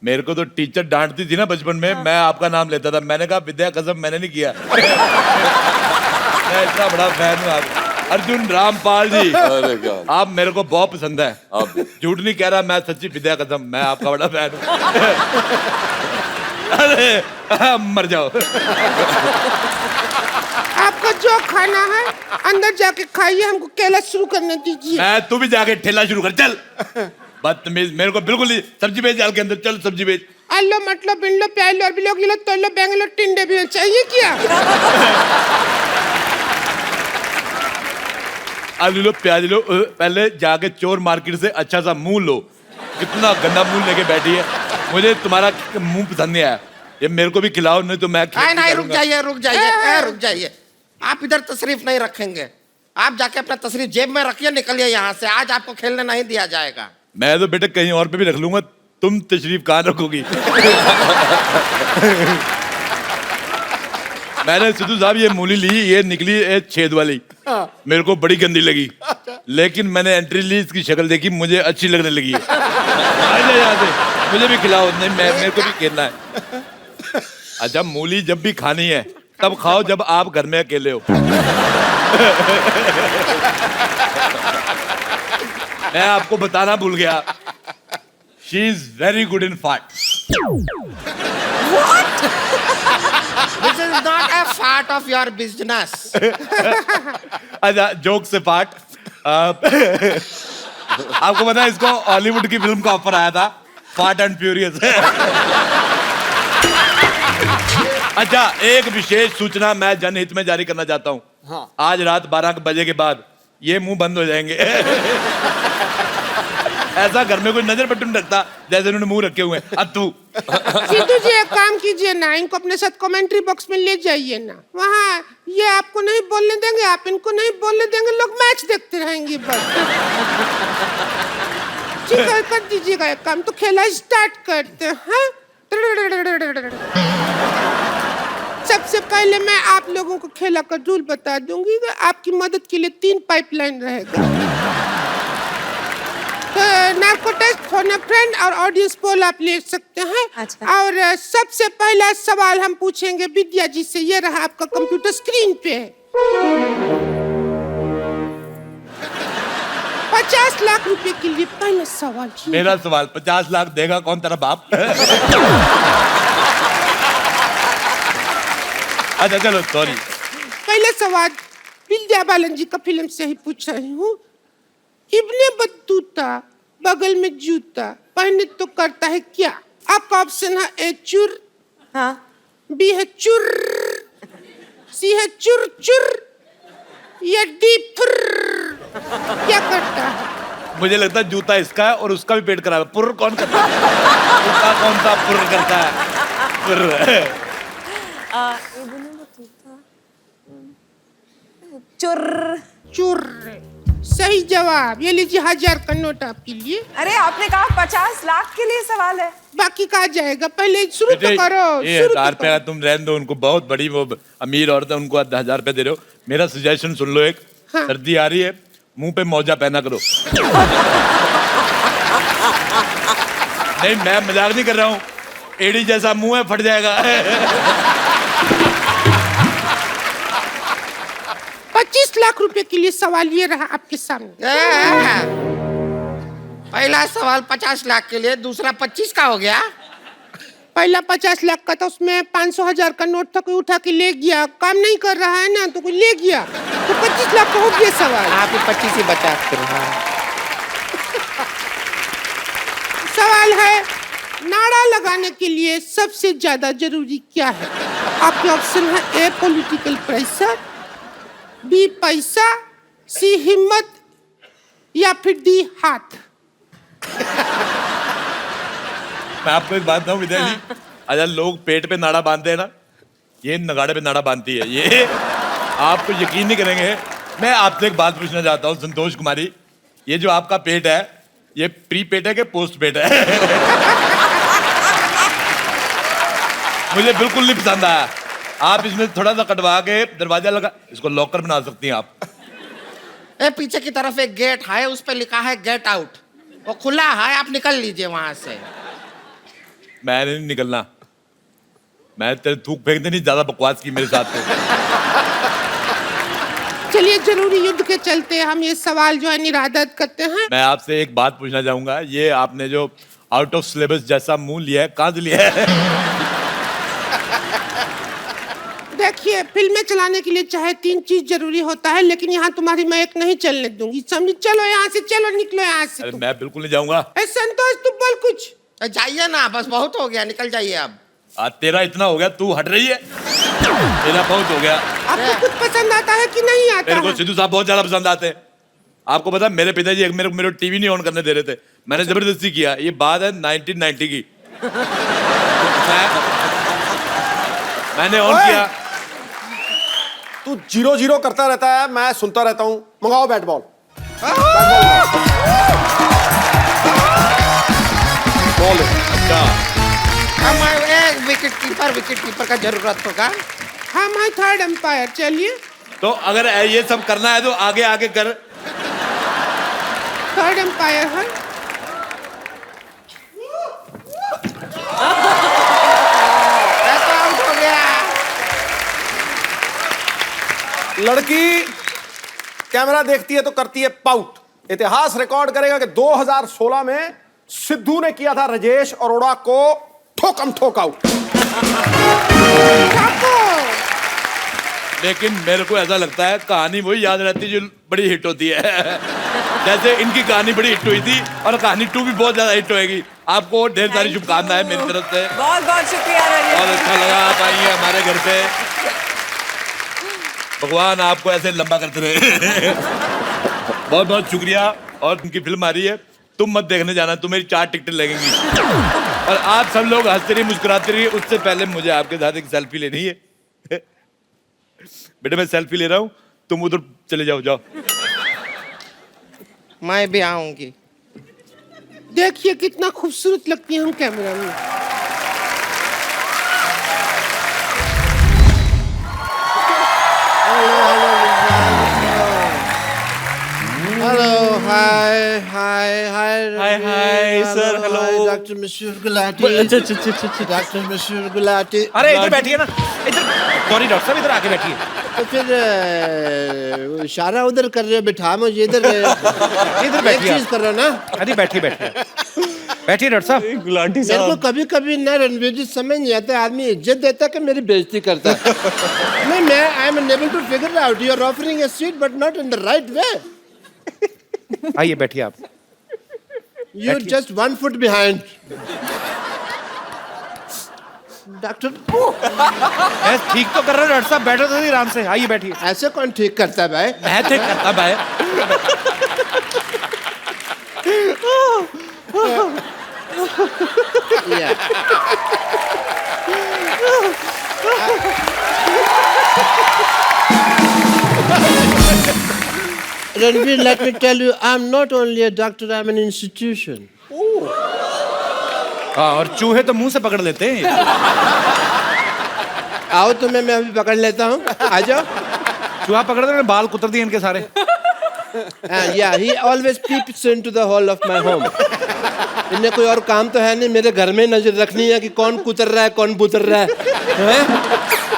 [SPEAKER 3] मेरे को तो टीचर डांटती थी ना बचपन में, मैं आपका नाम लेता था। मैंने कहा विद्या कसम मैंने नहीं किया। मैं इतना बड़ा फैन हूँ आप। अर्जुन रामपाल जी,
[SPEAKER 2] अरे God।
[SPEAKER 3] आप मेरे को बहुत पसंद है।
[SPEAKER 2] आप
[SPEAKER 3] झूठ नहीं कह रहा, मैं सच्ची विद्या कसम मैं आपका बड़ा फैन हूँ। अरे मर जाओ।
[SPEAKER 1] आपको जो खाना है अंदर जाके खाइए, हमको केला शुरू करने दीजिए।
[SPEAKER 3] मैं तू भी जाके ठेला शुरू कर, चल। बदतमीज, मेरे को बिल्कुल नहीं। सब्जी बेच डाल के अंदर, चल सब्जी बेच।
[SPEAKER 1] आलो मतलब बिल्लो प्यालो बिलो किलो तोलो बेंगलो टिंडे भी चाहिए क्या?
[SPEAKER 3] आलू लो, प्याज लो, पहले जाके चोर मार्केट से अच्छा सा मुंह लो। कितना गंदा मुंह लेके बैठी है, मुझे तुम्हारा मुंह पसंद नहीं आया। ये मेरे को भी खिलाओ, नहीं तो मैं
[SPEAKER 7] नहीं, रुक जाइए। आप इधर तशरीफ नहीं रखेंगे, आप जाके अपना तशरीफ जेब में रखिए, निकलिए यहाँ से। आज आपको खेलने नहीं दिया जाएगा।
[SPEAKER 3] मैं तो बेटे कहीं और पे भी रख लूंगा, तुम तशरीफ कहाँ रखोगी? मैंने सिद्धू साहब ये मूली ली, ये निकली छेद वाली। मेरे को बड़ी गंदी लगी, लेकिन मैंने एंट्री ली, इसकी शक्ल देखी, मुझे अच्छी लगने लगी है। आजा यहाँ से, मुझे भी खिलाओ। नहीं, मेरे को भी खेलना है। अच्छा, मूली जब भी खानी है तब खाओ जब आप घर में अकेले हो। मैं आपको बताना भूल गया, she is very good in fart.
[SPEAKER 7] This is not a part of your business.
[SPEAKER 3] अच्छा, जोक से पार्ट। आपको पता है इसको हॉलीवुड की फिल्म का ऑफर आया था, फास्ट एंड फ्यूरियस। अच्छा, एक विशेष सूचना मैं जनहित में जारी करना चाहता हूँ। हाँ। आज रात 12 बजे के बाद ये मुंह बंद हो जाएंगे। ऐसा घर में कोई नजर पट्टू नहीं रखता जैसे उन्होंने मुंह रखे हुए हैं। अब तू
[SPEAKER 13] सिद्धू जी एक काम कीजिए ना, इनको अपने साथ कमेंट्री बॉक्स में ले जाइए ना। वहाँ ये आपको नहीं बोलने देंगे, आप इनको नहीं बोलने देंगे, लोग मैच देखते रहेंगे बस। ठीक है, कर दीजिएगा एक काम, तो खेला स्टार्ट करते हैं। सबसे पहले मैं आप लोगों को खेला का रूल बता दूंगी। आपकी मदद के लिए 3 पाइपलाइन रहेगा। Narco test, phone a friend और ऑडियंस पोल आप ले सकते हैं। अच्छा। और सबसे पहला सवाल हम पूछेंगे विद्या जी से। ये रहा आपका कंप्यूटर स्क्रीन पे। 50 लाख रुपए के लिए पहला सवाल।
[SPEAKER 3] मेरा सवाल, 50 लाख देगा कौन तेरा बाप? अच्छा चलो, सॉरी।
[SPEAKER 13] पहला सवाल विद्या बालन जी का फिल्म से ही पूछ रही हूँ। इब्ने बत्तूता बगल में जूता पहने तो करता है क्या? आपका ऑप्शन है ए चुर, हाँ, बी है चुर, सी है चुर चुर, या डी फुर। क्या करता है?
[SPEAKER 3] मुझे लगता है जूता इसका है और उसका भी पेट खराब है। पुर कौन करता है? जूता कौन सा पुर करता है? पुर।
[SPEAKER 13] चुर चुर सही जवाब। ये लीजिए 1000 का नोट आपके लिए।
[SPEAKER 14] अरे आपने कहा 50 लाख के लिए सवाल है,
[SPEAKER 13] बाकी कहा जाएगा। पहले शुरू तो करो।
[SPEAKER 3] ये 1000 रुपया तुम रहने दो, उनको बहुत बड़ी वो अमीर औरत है, उनको 1000 रुपया दे रहे हो। मेरा सजेशन सुन लो एक। हाँ। सर्दी आ रही है, मुंह पे मौजा पहना करो। नहीं, मैं मजाक नहीं कर रहा हूँ, एड़ी जैसा मुंह है, फट जाएगा।
[SPEAKER 13] 25 लाख रुपए के लिए सवाल ये रहा आपके सामने।
[SPEAKER 7] पहला सवाल 50 लाख के लिए, दूसरा 25 का हो गया।
[SPEAKER 13] पहला 50 लाख का था, उसमें 500,000 का नोट था, कोई उठा के ले गया। काम नहीं कर रहा है ना, तो कोई ले गया, तो 25 लाख का हो गया सवाल।
[SPEAKER 7] आप 25 ही बचा कर।
[SPEAKER 13] सवाल है, नारा लगाने के लिए सबसे ज्यादा जरूरी क्या है? आपके ऑप्शन है ए पॉलिटिकल प्रेशर, बी पैसा, सी हिम्मत, या फिर डी हाथ।
[SPEAKER 3] मैं आपको एक बात बताऊं विद्या जी, अच्छा लोग पेट पे नाड़ा बांधते हैं ना, ये नगाड़े पे नाड़ा बांधती है। ये आपको यकीन नहीं करेंगे। मैं आपसे एक बात पूछना चाहता हूँ संतोष कुमारी, ये जो आपका पेट है, ये प्री पेट है कि पोस्ट पेट है? मुझे बिल्कुल नहीं पसंद आया। आप इसमें थोड़ा सा कटवा के दरवाजा लगा, इसको लॉकर बना सकती हैं आप।
[SPEAKER 7] पीछे की तरफ एक गेट है, उस पर लिखा है गेट आउट, वो खुला है, आप निकल लीजिए वहां से।
[SPEAKER 3] मैंने नहीं निकलना, मैं तेरे थूक फेंकने नहीं, ज्यादा बकवास की मेरे साथ।
[SPEAKER 13] चलिए जरूरी युद्ध के चलते हम ये सवाल जो है निरादत करते हैं।
[SPEAKER 3] मैं आपसे एक बात पूछना चाहूंगा, ये आपने जो आउट ऑफ सिलेबस जैसा मुंह लिया है, कहाँ से लिया है?
[SPEAKER 13] देखिए, फिल्में चलाने के लिए चाहे 3 चीज जरूरी होता है, लेकिन यहाँ तुम्हारी मैं एक नहीं चलने दूंगी, समझी? चलो यहाँ से, चलो निकलो यहाँ से।
[SPEAKER 3] अरे मैं बिल्कुल नहीं जाऊंगा।
[SPEAKER 13] संतोष तू बोल कुछ।
[SPEAKER 7] जाइए ना, बस बहुत हो गया, निकल जाइए अब।
[SPEAKER 3] तेरा इतना हो गया, तू हट रही है। तेरा बहुत हो गया।
[SPEAKER 13] आपको कुछ पसंद आता है कि नहीं आता?
[SPEAKER 3] मेरे को सिद्धू साहब बहुत ज्यादा पसंद आते हैं। आपको पता है मेरे पिताजी मेरे टीवी नहीं ऑन करने दे रहे थे, मैंने जबरदस्ती किया। ये बात है 1990 की। मैंने ऑन किया।
[SPEAKER 15] तू 0-0 करता रहता है, मैं सुनता रहता हूँ। मंगाओ बैट बॉल।
[SPEAKER 7] हम एक विकेट कीपर का जरूरत होगा।
[SPEAKER 13] हम हैं थर्ड एम्पायर, चलिए।
[SPEAKER 3] तो अगर ये सब करना है तो आगे आगे कर।
[SPEAKER 13] थर्ड एम्पायर है।
[SPEAKER 7] आउट हो गया।
[SPEAKER 15] लड़की कैमरा देखती है तो करती है पाउट। इतिहास रिकॉर्ड करेगा कि 2016 में सिद्धू ने किया था राजेश अरोड़ा को ठोकम ठोक आउट।
[SPEAKER 3] लेकिन मेरे को ऐसा लगता है कहानी वही याद रहती है जो बड़ी हिट होती है। जैसे इनकी कहानी बड़ी हिट हुई थी और कहानी 2 भी बहुत ज्यादा हिट होएगी। आपको ढेर सारी शुभकामनाएं मेरी तरफ से।
[SPEAKER 14] बहुत बहुत शुक्रिया रजत।
[SPEAKER 3] बहुत अच्छा लगा आप आई हैं हमारे घर पे। भगवान आपको ऐसे लंबा करते रहे। बहुत बहुत शुक्रिया। और उनकी फिल्म आ रही है, तुम मत देखने जाना, तुम्हें 4 टिकटें लगेंगी। और आप सब लोग हंसते रहिए, मुस्कुराते रहिए। उससे पहले मुझे आपके साथ एक सेल्फी लेनी है। बेटा मैं सेल्फी ले रहा हूँ, तुम उधर चले जाओ। जाओ।
[SPEAKER 7] मैं भी आऊंगी।
[SPEAKER 13] देखिए कितना खूबसूरत लगती है हम कैमरा में।
[SPEAKER 1] Hello, hi,
[SPEAKER 3] sir, hello.
[SPEAKER 1] Dr. Mashur Gulati. Dr. Mashur Gulati.
[SPEAKER 3] अरे इधर बैठिए ना, इधर। सॉरी डॉक्टर साहब, इधर आके बैठिए।
[SPEAKER 1] तो फिर इशारा उधर कर रहे हो, बिठा मुझे इधर।
[SPEAKER 3] इधर बैठिए।
[SPEAKER 1] चीज कर रहे हो ना।
[SPEAKER 3] अरे बैठिए बैठिए बैठिए डॉक्टर साहब।
[SPEAKER 1] गुलाटी मेरे को कभी कभी ना रणवीर जी समझ नहीं आता, आदमी इज्जत देता है कि मेरी बेइज्जती करता है। नहीं, मैं I am unable to figure out you are offering a seat but not in the right way.
[SPEAKER 3] आइए बैठिए आप।
[SPEAKER 1] You just 1 foot behind. Doctor
[SPEAKER 3] ठीक तो कर रहे हो डॉक्टर साहब, बैठो तो आराम से। आइए बैठिए।
[SPEAKER 1] ऐसे कौन ठीक करता है भाई?
[SPEAKER 3] मैं ठीक करता भाई।
[SPEAKER 1] Ranveer, let me tell you, I'm not only a doctor, I'm an institution.
[SPEAKER 3] हाँ, और चूहे तो मुंह से पकड़ लेते हैं।
[SPEAKER 1] आओ तुम्हें मैं अभी पकड़ लेता हूँ, आ जाओ।
[SPEAKER 3] चूहा पकड़ दे, बाल कुतर दिए इनके सारे।
[SPEAKER 1] Yeah, he always peeps into the hall of my home. इन्हें कोई और काम तो है नहीं, मेरे घर में नजर रखनी है कि कौन कुतर रहा है, कौन बुतर रहा है।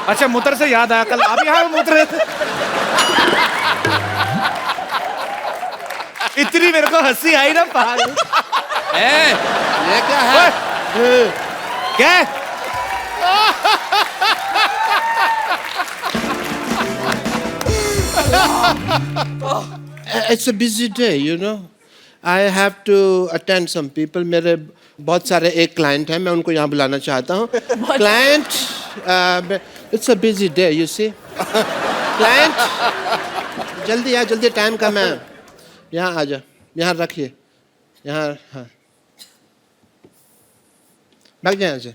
[SPEAKER 3] अच्छा, मुतर से याद आया, कल आप यहाँ मुतर रहे थे। इतनी मेरे को हंसी आई ना पागल।
[SPEAKER 1] ये क्या है?
[SPEAKER 3] क्या?
[SPEAKER 1] It's a busy day, you know. I have to attend some people. मेरे बहुत सारे एक client हैं, मैं उनको यहाँ बुलाना चाहता हूँ। Client, it's a busy day, you see. Client, जल्दी आ, जल्दी, टाइम कम है। यहाँ आ जा, यहाँ रखिए, यहाँ। हाँ, भाग जाए यहाँ से।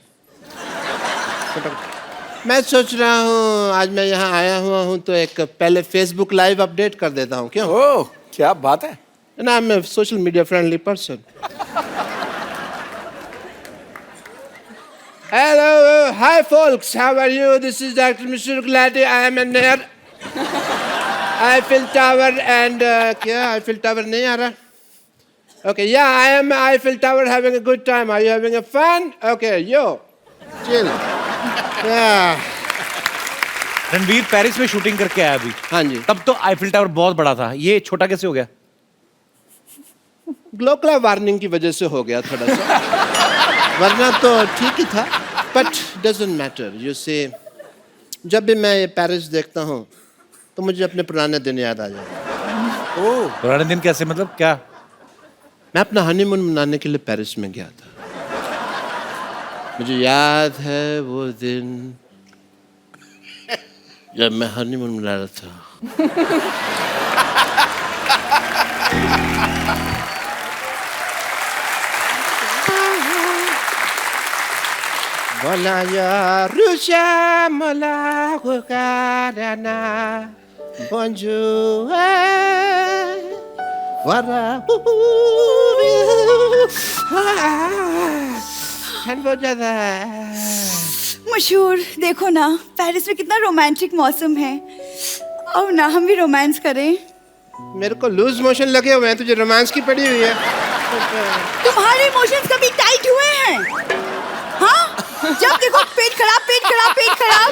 [SPEAKER 1] मैं सोच रहा हूँ आज मैं यहाँ आया हुआ हूँ तो एक पहले फेसबुक लाइव अपडेट कर देता हूँ, क्यों?
[SPEAKER 15] ओह, क्या बात है।
[SPEAKER 1] And I'm a social media friendly person. Hello, hi folks, how are you? This is Dr. Mashur Gulati. I am near Eiffel Tower and क्या Eiffel Tower नहीं आ रहा? Okay, yeah, I am Eiffel Tower having a good time. Are you having a fun? Okay, yo, chill. Yeah.
[SPEAKER 3] Ranveer Paris में शूटिंग करके आया अभी।
[SPEAKER 1] हाँ जी।
[SPEAKER 3] तब तो आईफिल टावर बहुत बड़ा था, ये छोटा कैसे हो गया?
[SPEAKER 1] ग्लोकला वार्निंग की वजह से हो गया थोड़ा सा, वरना तो ठीक ही था। बट डजंट मैटर, यू से जब भी मैं पेरिस देखता हूँ तो मुझे अपने पुराने दिन याद आ जाते हैं।
[SPEAKER 3] ओह, पुराने दिन कैसे, मतलब क्या?
[SPEAKER 1] मैं अपना हनीमून मनाने के लिए पेरिस में गया था। मुझे याद है वो दिन जब मैं हनीमून मना रहा था। Mola ya rusha mola hukarana bonjour wara kan bojada
[SPEAKER 10] मशहूर, देखो ना पेरिस में कितना रोमांटिक मौसम है। अब ना हम भी रोमांस करें।
[SPEAKER 1] मेरे को लूज मोशन लगे हुए हैं, तुझे रोमांस की पड़ी हुई है।
[SPEAKER 10] तुम्हारे इमोशंस कभी टाइट हुए हैं? हाँ, जब देखो पेट खराब, पेट खराब, पेट खराब।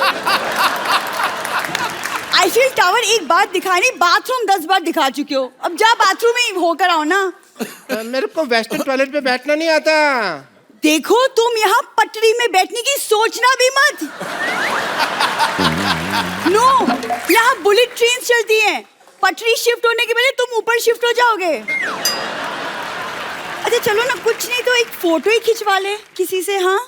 [SPEAKER 10] आईफिल टावर एक बार दिखा नहीं, बाथरूम 10 बार दिखा चुके हो। अब जा बाथरूम में होकर आओ ना।
[SPEAKER 1] मेरे को वेस्टर्न टॉयलेट पे बैठना नहीं आता।
[SPEAKER 10] देखो तुम यहाँ पटरी में बैठने की सोचना भी मत। नो, यहाँ बुलेट ट्रेन चलती हैं। पटरी शिफ्ट होने के पहले तुम ऊपर शिफ्ट हो जाओगे। अच्छा चलो ना, कुछ नहीं तो एक फोटो ही खिंचवा ले किसी से। हाँ,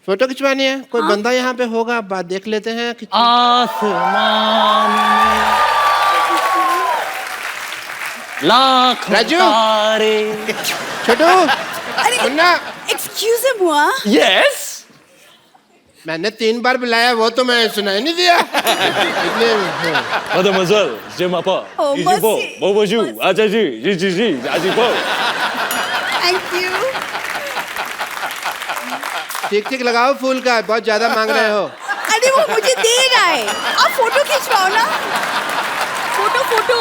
[SPEAKER 1] फोटो खिंचवानी है? कोई बंदा यहाँ पे होगा, बात देख लेते हैं।
[SPEAKER 9] आसमान लाख
[SPEAKER 1] राजू,
[SPEAKER 9] तारे।
[SPEAKER 1] छोटू, सुनना।
[SPEAKER 10] Excuse moi।
[SPEAKER 9] यस।
[SPEAKER 1] मैंने 3 बार बुलाया, वो तो मैं सुनाई नहीं दिया।
[SPEAKER 2] Mademoiselle, je m'appelle.
[SPEAKER 10] Oh,
[SPEAKER 2] Je vous,
[SPEAKER 10] merci.
[SPEAKER 2] bonjour, ajaji, ji, ajibo.
[SPEAKER 10] Thank you.
[SPEAKER 1] ठीक ठीक लगाओ फूल का, बहुत ज्यादा मांग रहे हो।
[SPEAKER 10] अरे वो मुझे दे रहा है, आप फोटो खिंचवाओ ना। Photo photo.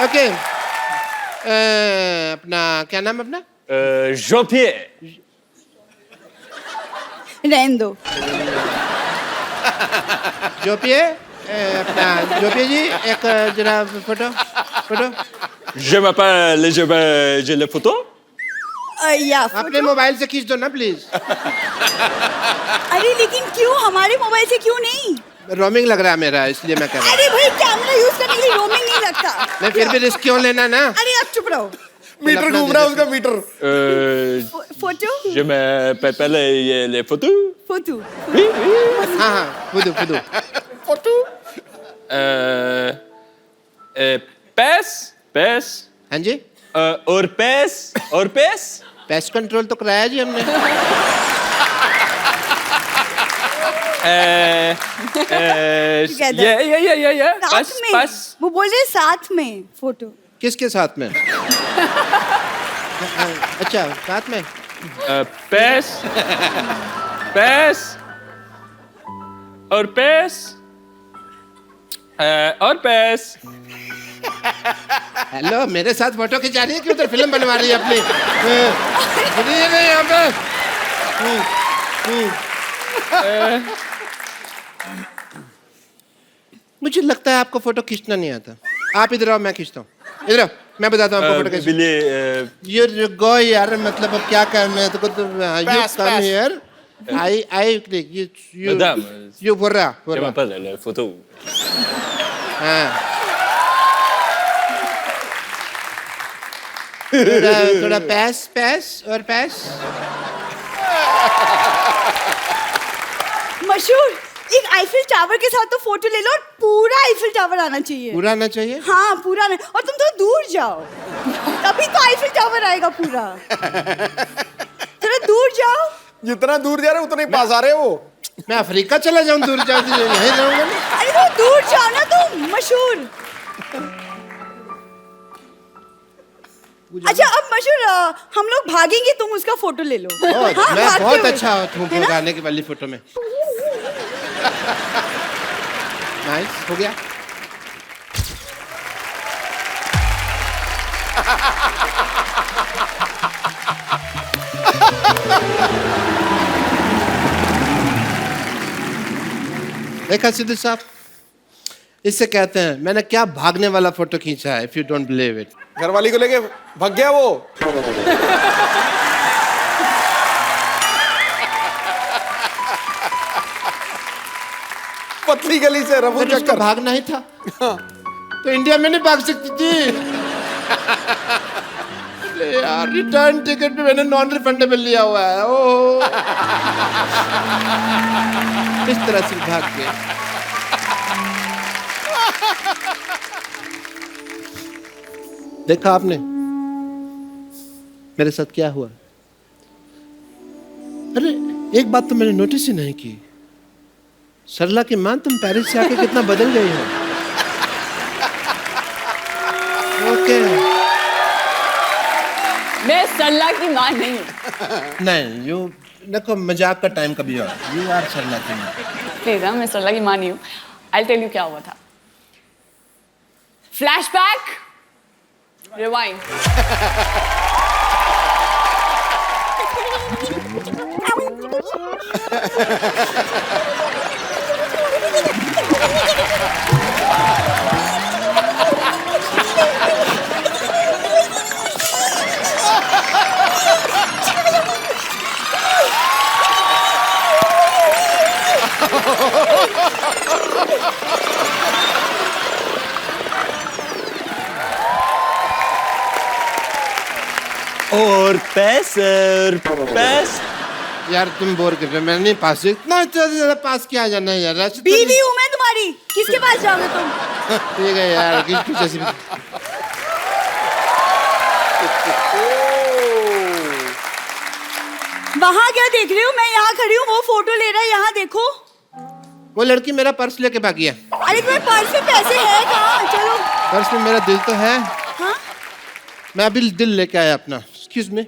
[SPEAKER 1] ओके, अपना क्या नाम है अपना?
[SPEAKER 2] Jean-Pierre.
[SPEAKER 10] रहने दो।
[SPEAKER 1] जोपिए, अपना जोपिए जी, एक जरा photo photo.
[SPEAKER 2] Je m'appelle, j'ai les photos.
[SPEAKER 10] या
[SPEAKER 1] अपने मोबाइल से खींच दो ना प्लीज।
[SPEAKER 10] अरे लेकिन क्यों, हमारे मोबाइल से क्यों नहीं?
[SPEAKER 1] रोमिंग लग रहा है मेरा, इसलिए मैं कह रहा हूँ।
[SPEAKER 10] अरे भाई कैमरा यूज करने के लिए रोमिंग नहीं लगता।
[SPEAKER 1] नहीं, फिर भी रिस्क क्यों लेना ना।
[SPEAKER 10] अरे आप चुप रहो।
[SPEAKER 15] मीटर घूम रहा है उसका, meter.
[SPEAKER 10] Photo
[SPEAKER 2] Je m'appelle les photos.
[SPEAKER 10] Photo.
[SPEAKER 1] हाँ हाँ, खुदू खुदू।
[SPEAKER 10] फोटो।
[SPEAKER 2] Pes.
[SPEAKER 1] हाँ जी।
[SPEAKER 2] और pes.
[SPEAKER 1] पेस्ट कंट्रोल तो कराया जी हमने।
[SPEAKER 2] Yeah.
[SPEAKER 10] साथ में। वो बोल रहे साथ में फोटो।
[SPEAKER 1] किसके साथ में? अच्छा, साथ में।
[SPEAKER 2] Pes. और pes.
[SPEAKER 1] हेलो, मेरे साथ फोटो खिंचा रही है कि उधर फिल्म बनवा रही है अपनी? नहीं यहाँ पे। मुझे लगता है आपको फोटो खींचना नहीं आता। आप इधर आओ, मैं खींचता हूँ। इधर आओ, मैं बताता हूँ आपको फोटो कैसे। ये गो यार, मतलब अब क्या करना है? तो you come here, I click, you
[SPEAKER 2] Madame,
[SPEAKER 1] you फुर्रा
[SPEAKER 2] je
[SPEAKER 1] फुर्रा।
[SPEAKER 2] m'appelle les photos.
[SPEAKER 1] हाँ, थोड़ा पैस और पैस।
[SPEAKER 10] मशहूर, एक आईफिल टावर के साथ तो फोटो ले लो और पूरा आईफिल टावर आना चाहिए।
[SPEAKER 1] पूरा आना चाहिए?
[SPEAKER 10] हाँ पूरा ना, और तुम थोड़ा दूर जाओ, तभी तो आईफिल टावर आएगा पूरा। थोड़ा दूर जाओ।
[SPEAKER 15] जितना दूर जा रहे हो उतना ही पास आ रहे हो।
[SPEAKER 1] मैं अफ्रीका चला जाऊं, दूर जाऊं, यहीं रहूंगा ना।
[SPEAKER 10] अरे वो दूर जाओ ना तुम, मशहूर। अच्छा अब मशहूर, हम लोग भागेंगे, तुम उसका फोटो ले लो। हाँ,
[SPEAKER 1] मैं
[SPEAKER 10] भागते
[SPEAKER 1] बहुत
[SPEAKER 10] हुए।
[SPEAKER 1] अच्छा हूँ गाने की वाली फोटो में। नाइस, हो गया। देखा सिद्धू साहब, इससे कहते हैं मैंने क्या भागने वाला फोटो खींचा है। If you don't believe it.
[SPEAKER 15] घरवाली को लेके भाग गया वो। पतली गली से रफू चक्कर।
[SPEAKER 1] भागना ही था तो इंडिया में नहीं भाग सकती थी। यार रिटर्न टिकट पे मैंने नॉन रिफंडेबल लिया हुआ है। ओह, इस तरह से भाग गया। देखा आपने मेरे साथ क्या हुआ? अरे एक बात तो मैंने नोटिस ही नहीं की, सरला की मां, तुम पेरिस से आके कितना बदल गई हो। ओके,
[SPEAKER 14] Miss सरला की माँ नहीं हूँ।
[SPEAKER 1] नहीं यू देखो मजाक का टाइम कभी और यू आर सरला की माँ।
[SPEAKER 14] प्लीज मैं सरला की माँ नहीं हूँ। आई टेल यू क्या हुआ था। Flashback rewind.
[SPEAKER 2] और पैसर पैस।
[SPEAKER 1] यार तुम बोर कर रहे हो, मैं नहीं पास इतना ज्यादा पास किया जाना है यार।
[SPEAKER 10] बीवी हूँ मैं तुम्हारी, किसके पास जाओगे तुम?
[SPEAKER 1] ठीक है यार पीछे से
[SPEAKER 10] वहाँ क्या देख रही हूँ? मैं यहाँ खड़ी हूँ, वो फोटो ले रहा है, यहाँ देखो।
[SPEAKER 1] वो लड़की मेरा पर्स लेके भागी है।
[SPEAKER 10] अरे तुम्हारे पर्स में पैसे है कहाँ? चलो।
[SPEAKER 1] पर्स में मेरा दिल तो है।
[SPEAKER 10] हाँ?
[SPEAKER 1] मैं अभी दिल लेके आया अपना। एक्सक्यूज मी,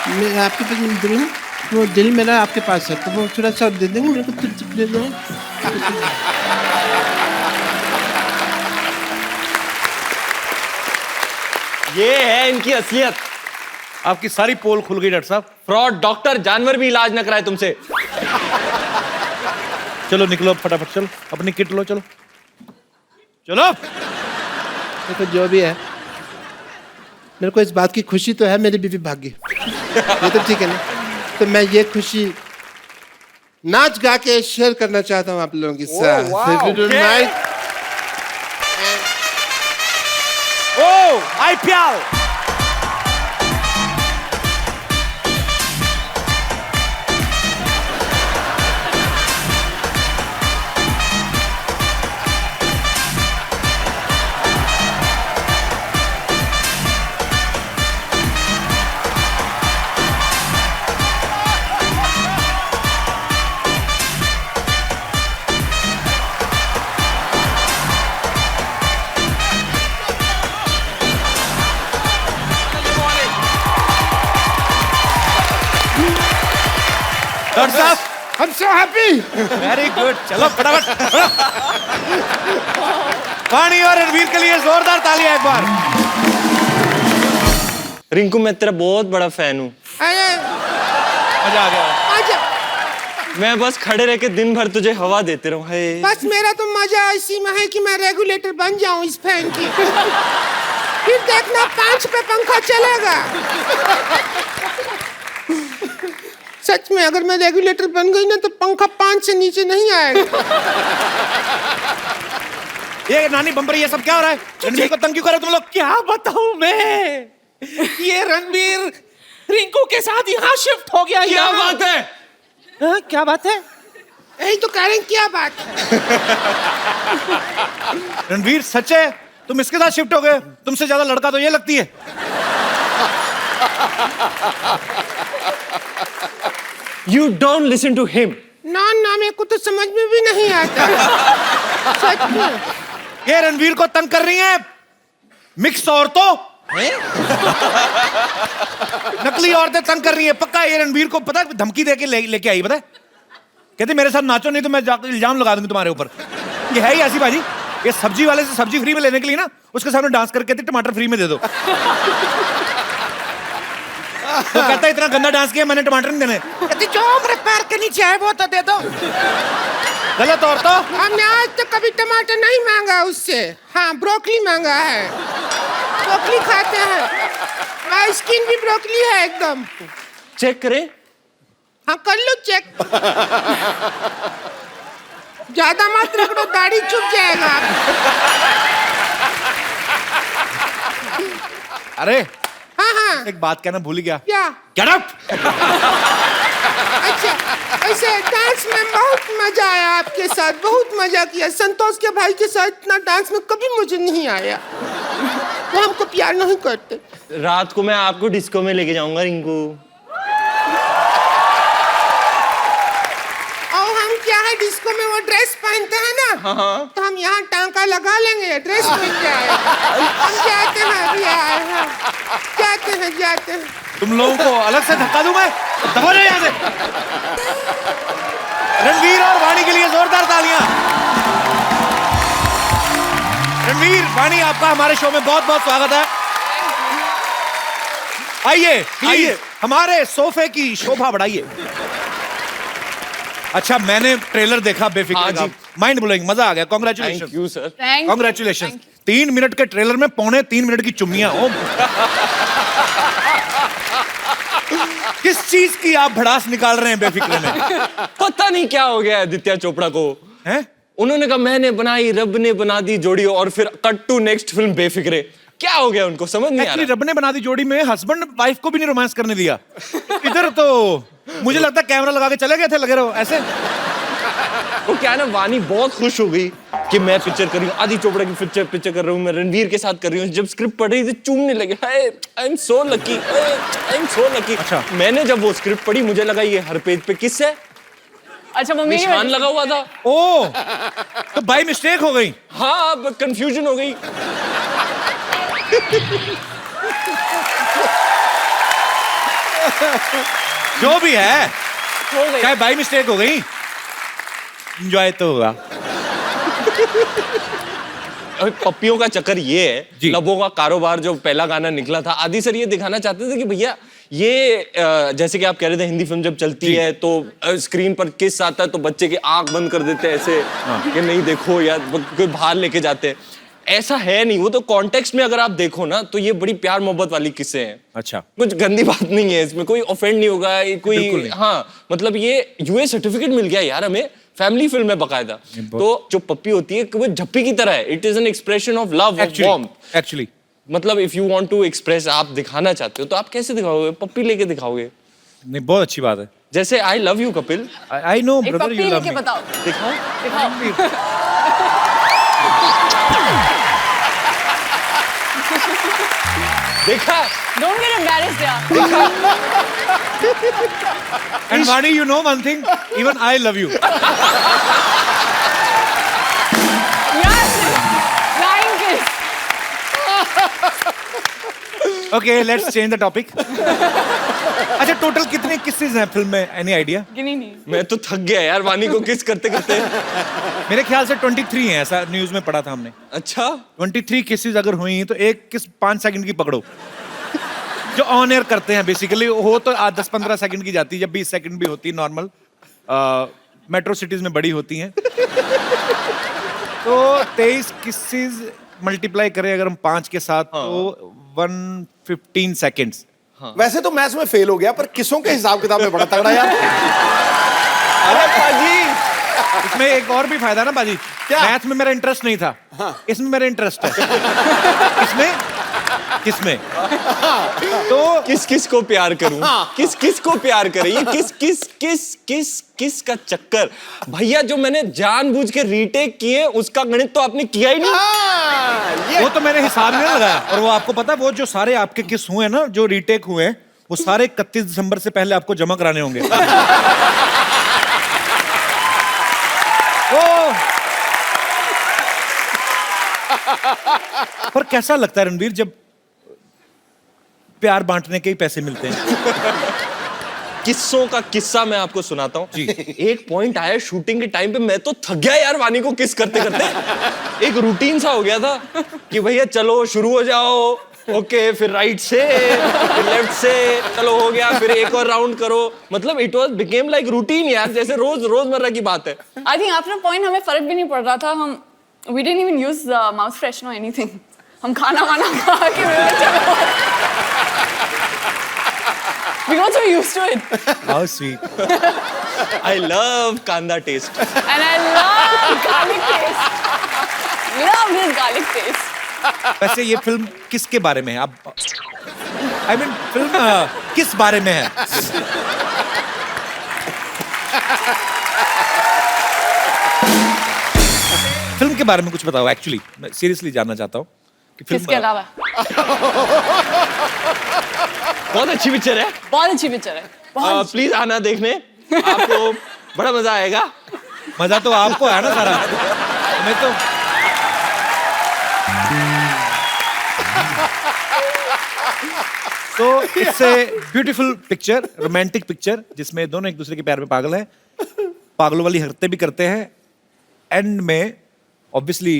[SPEAKER 1] मैं आपके पास दिल है? वो दिल मेरा आपके पास है, तो वो थोड़ा सा दे देंगे मेरे को? दे दो।
[SPEAKER 2] ये है इनकी असलियत।
[SPEAKER 3] आपकी सारी पोल खुल गई डॉक्टर साहब।
[SPEAKER 2] फ्रॉड डॉक्टर, जानवर भी इलाज न कराए तुमसे।
[SPEAKER 3] चलो निकलो फटाफट, चलो अपनी किट लो, चलो चलो।
[SPEAKER 1] देखो जो भी है, मेरे को इस बात की खुशी तो है मेरी बीवी भाग गई, ये तो ठीक है ना। तो मैं ये खुशी नाच गा के शेयर करना चाहता हूँ आप लोगों के साथ।
[SPEAKER 3] ओ आईपीएल। डॉक्टर साहब
[SPEAKER 1] I'm so happy।
[SPEAKER 3] Very good, चलो फटाफट। पानी और रणवीर के लिए जोरदार तालियां एक बार।
[SPEAKER 2] रिंकू मैं तेरा बहुत बड़ा फैन हूँ।
[SPEAKER 3] मजा आ गया।
[SPEAKER 13] आजा।
[SPEAKER 2] मैं बस खड़े रह के दिन भर तुझे हवा देते रहूं। है
[SPEAKER 13] बस मेरा तो मजा इसी में है कि मैं रेगुलेटर बन जाऊं इस फैन की। फिर देखना 5 पे पंखा चलेगा। सच में अगर मैं रेगुलेटर बन गई ना तो पंखा 5 से नीचे नहीं आएगा।
[SPEAKER 3] ये नानी बम्पर ये सब क्या हो रहा है? रणवीर को तंग क्यों कर रहे हो तुम लोग?
[SPEAKER 13] क्या बताऊं मैं, ये रणवीर रिंकू के साथ यहाँ शिफ्ट हो गया।
[SPEAKER 3] क्या बात है?
[SPEAKER 13] क्या बात है? यही तो कह रहे हैं, क्या बात है?
[SPEAKER 3] रणवीर सच है तुम इसके साथ शिफ्ट हो गए? तुमसे ज्यादा लड़का तो ये लगती है।
[SPEAKER 2] You don't listen to him।
[SPEAKER 13] ना मेरे को तो समझ में भी नहीं आता। सच में।
[SPEAKER 3] ये रणवीर को तंग कर रही हैं मिक्स औरतों। नकली औरतें तंग कर रही हैं। पक्का ये रणवीर को पता है धमकी देके लेके आई, पता है? कहती मेरे साथ नाचो नहीं तो मैं जाकर इल्जाम लगा दूंगी तुम्हारे ऊपर। ये है ही ऐसी बाजी। ये सब्जी वाले से सब्जी फ्री में लेने के लिए ना उसके सामने डांस करके कहती टमाटर फ्री में दे दो। तो कहता है इतना गंदा डांस किया मैंने टमाटर नहीं देने।
[SPEAKER 13] कहती जो मेरे पैर के नीचे है वो तो दे दो।
[SPEAKER 3] गलत औरतों।
[SPEAKER 13] हमने आज तक कभी टमाटर नहीं मांगा उससे। हाँ ब्रोकली मांगा है, ब्रोकली खाते हैं। माय स्किन भी ब्रोकली है एकदम।
[SPEAKER 2] चेक करें?
[SPEAKER 13] हाँ कर लो चेक। ज्यादा मत रगड़ो, दाढ़ी चुभ जाएगा।
[SPEAKER 3] अरे
[SPEAKER 13] हाँ
[SPEAKER 3] एक बात कहना भूल गया।
[SPEAKER 13] क्या?
[SPEAKER 3] Get up!
[SPEAKER 13] अच्छा ऐसे डांस में बहुत मजा आया आपके साथ, बहुत मजा किया। संतोष के भाई के साथ इतना डांस में कभी मुझे नहीं आया। वो हमको प्यार नहीं करते।
[SPEAKER 2] रात को मैं आपको डिस्को में लेके जाऊंगा रिंकू।
[SPEAKER 13] और हम क्या है डिस्को में वो ड्रेस पहनते हैं ना, तो हम यहाँ टांका लगा लेंगे, ड्रेस बन जाएगा। हम जाते हैं, अभी आए हैं, जाते हैं।
[SPEAKER 3] तुम लोगों को अलग से धक्का दूं मैं? दबो जाओ यहाँ से। रणवीर और वाणी के लिए जोरदार तालियां। रणवीर, वाणी, आपका हमारे शो में बहुत बहुत स्वागत है। आइए हमारे सोफे की शोभा बढ़ाइए। अच्छा, मैंने ट्रेलर देखा बेफिक्र का, माइंड ब्लोइंग, मजा आ गया। Congratulation.
[SPEAKER 2] Thank you sir.
[SPEAKER 3] Congratulation. 3 minute के ट्रेलर में 3.25 मिनट की चुम्मियां। ओ किस चीज की आप भड़ास निकाल रहे हैं बेफिक्र में?
[SPEAKER 2] पता नहीं क्या हो गया आदित्य चोपड़ा को।
[SPEAKER 3] हैं?
[SPEAKER 2] उन्होंने कहा मैंने बनाई, रब ने बना दी जोड़ी, और फिर cut to next film Befikre. क्या हो गया उनको, समझ नहीं आ रहा।
[SPEAKER 3] रब ने बना दी जोड़ी में हस्बैंड वाइफ को भी नहीं रोमांस करने दिया। इधर तो मुझे लगता है कैमरा लगा के चले गए थे, लगे रहो ऐसे।
[SPEAKER 2] वो क्या है ना, वानी बहुत खुश हो गई कि मैं पिक्चर कर रही हूँ, आदि चोपड़ा की पिक्चर कर रहा हूँ, मैं रणवीर के साथ कर रही हूँ। जब स्क्रिप्ट पढ़ रही थी चूमने लगे, I am so lucky, I am so lucky.
[SPEAKER 3] अच्छा।
[SPEAKER 2] मैंने जब वो स्क्रिप्ट पढ़ी मुझे लगा ये हर पेज पे किस है,
[SPEAKER 14] अच्छा मम्मी
[SPEAKER 2] निशान लगा हुआ था।
[SPEAKER 3] ओ, तो बाय मिस्टेक हो गई।
[SPEAKER 2] हाँ, कंफ्यूजन हो गई।
[SPEAKER 3] जो भी है, चाहे बाय मिस्टेक हो गई, एंजॉय तो होगा।
[SPEAKER 2] पप्पियों का चक्कर ये है, लबों का कारोबार जो पहला गाना निकला था, आदि सर ये दिखाना चाहते थे कि भैया ये जैसे कि आप कह रहे थे हिंदी फिल्म जब चलती है तो स्क्रीन पर किस आता है तो बच्चे की आंख बंद कर देते हैं ऐसे कि नहीं देखो, या कोई बाहर लेके जाते हैं। ऐसा है नहीं, वो तो कॉन्टेक्स्ट में अगर आप देखो ना तो ये बड़ी प्यार मोहब्बत वाली किस्से हैं।
[SPEAKER 3] अच्छा,
[SPEAKER 2] कुछ गंदी बात नहीं है इसमें, कोई ऑफेंड नहीं होगा, कोई हाँ, मतलब ये यूए सर्टिफिकेट मिल गया यार हमें, फैमिली फिल्म है बकायदा। तो जो पप्पी होती है वो झप्पी की तरह है, it is an expression of love, of warmth.
[SPEAKER 3] Actually
[SPEAKER 2] मतलब if you want to express, आप दिखाना चाहते हो तो आप कैसे दिखाओगे? पप्पी लेके दिखाओगे।
[SPEAKER 3] नहीं, बहुत अच्छी बात है।
[SPEAKER 2] जैसे I love you Kapil,
[SPEAKER 3] I know brother, you love me.
[SPEAKER 14] बताओ,
[SPEAKER 2] दिखाओ देखा,
[SPEAKER 14] डोंट गेट एम्बैरेस्ड यार।
[SPEAKER 3] And Vani, you know one thing, even I love you. Okay, let's change the topic. अच्छा, टोटल कितने किसेस हैं फिल्म में, एनी आइडिया?
[SPEAKER 14] गिनी नहीं।
[SPEAKER 2] मैं तो थक गया यार वानी को किस करते करते।
[SPEAKER 3] मेरे ख्याल से 23 हैं, ऐसा न्यूज में पढ़ा था हमने।
[SPEAKER 2] अच्छा,
[SPEAKER 3] 23 किसेस अगर हुई तो एक किस 5 सेकंड की पकड़ो, जो ऑन एयर करते हैं बेसिकली, हो तो 10-15 सेकंड की जाती है, जब 20 सेकंड भी होती है नॉर्मल, मेट्रो सिटीज में बड़ी होती हैं। तो 23 किसेस मल्टीप्लाई करें अगर हम 5 के साथ, तो 115 सेकंड्स।
[SPEAKER 15] वैसे तो मैथ्स में फेल हो गया, पर किसों के हिसाब किताब में बड़ा तगड़ा यार।
[SPEAKER 3] अरे बाजी, इसमें एक और भी फायदा ना बाजी,
[SPEAKER 15] क्या?
[SPEAKER 3] मैथ में मेरा इंटरेस्ट नहीं था, इसमें मेरा इंटरेस्ट है। किसमें
[SPEAKER 2] तो किस किस को प्यार करूं, किस किस को प्यार करें, ये किस किस किस किस किस का चक्कर भैया, जो मैंने जानबूझ के रीटेक किए उसका गणित तो आपने किया ही नहीं।
[SPEAKER 3] वो तो मैंने हिसाब में लगाया। और वो आपको पता है, वो जो सारे आपके किस हुए ना, जो रीटेक हुए, वो सारे 31 दिसंबर से पहले आपको जमा कराने होंगे। पर कैसा लगता है रणवीर जब प्यार बांटने के ही पैसे मिलते हैं?
[SPEAKER 2] किस्सों का किस्सा मैं आपको सुनाता हूँ। एक पॉइंट आया शूटिंग के टाइम पे, मैं तो थक गया यार वानी को किस करते करते। एक रूटीन सा हो गया था कि भैया चलो शुरू हो जाओ, ओके, फिर राइट से, फिर लेफ्ट से, चलो हो गया, फिर एक और राउंड करो। मतलब it was became like routine यार, जैसे रोजमर्रा की बात है।
[SPEAKER 14] आई थिंक आफ्टर पॉइंट हमें फर्क भी नहीं पड़ रहा था, हम we didn't even use mouth freshener or anything. हम खाना वाना खा के चलो। We got so used to it.
[SPEAKER 3] How sweet.
[SPEAKER 2] I love kanda taste.
[SPEAKER 14] And I love garlic taste. Love this garlic taste.
[SPEAKER 3] वैसे ये फिल्म किसके बारे में है? आप I mean, फिल्म किस बारे में है? फिल्म के बारे में कुछ बताओ। एक्चुअली मैं सीरियसली जानना चाहता हूँ कि फिल्म
[SPEAKER 14] किसके अलावा
[SPEAKER 2] बहुत अच्छी पिक्चर है,
[SPEAKER 14] बहुत अच्छी पिक्चर है।
[SPEAKER 2] प्लीज आना देखने, आपको बड़ा मजा आएगा।
[SPEAKER 3] मजा तो आपको है ना सारा, मैं तो तो it's a beautiful picture, romantic picture जिसमें दोनों एक दूसरे के प्यार में पागल हैं, पागलों वाली हरकतें भी करते हैं, एंड में ऑब्वियसली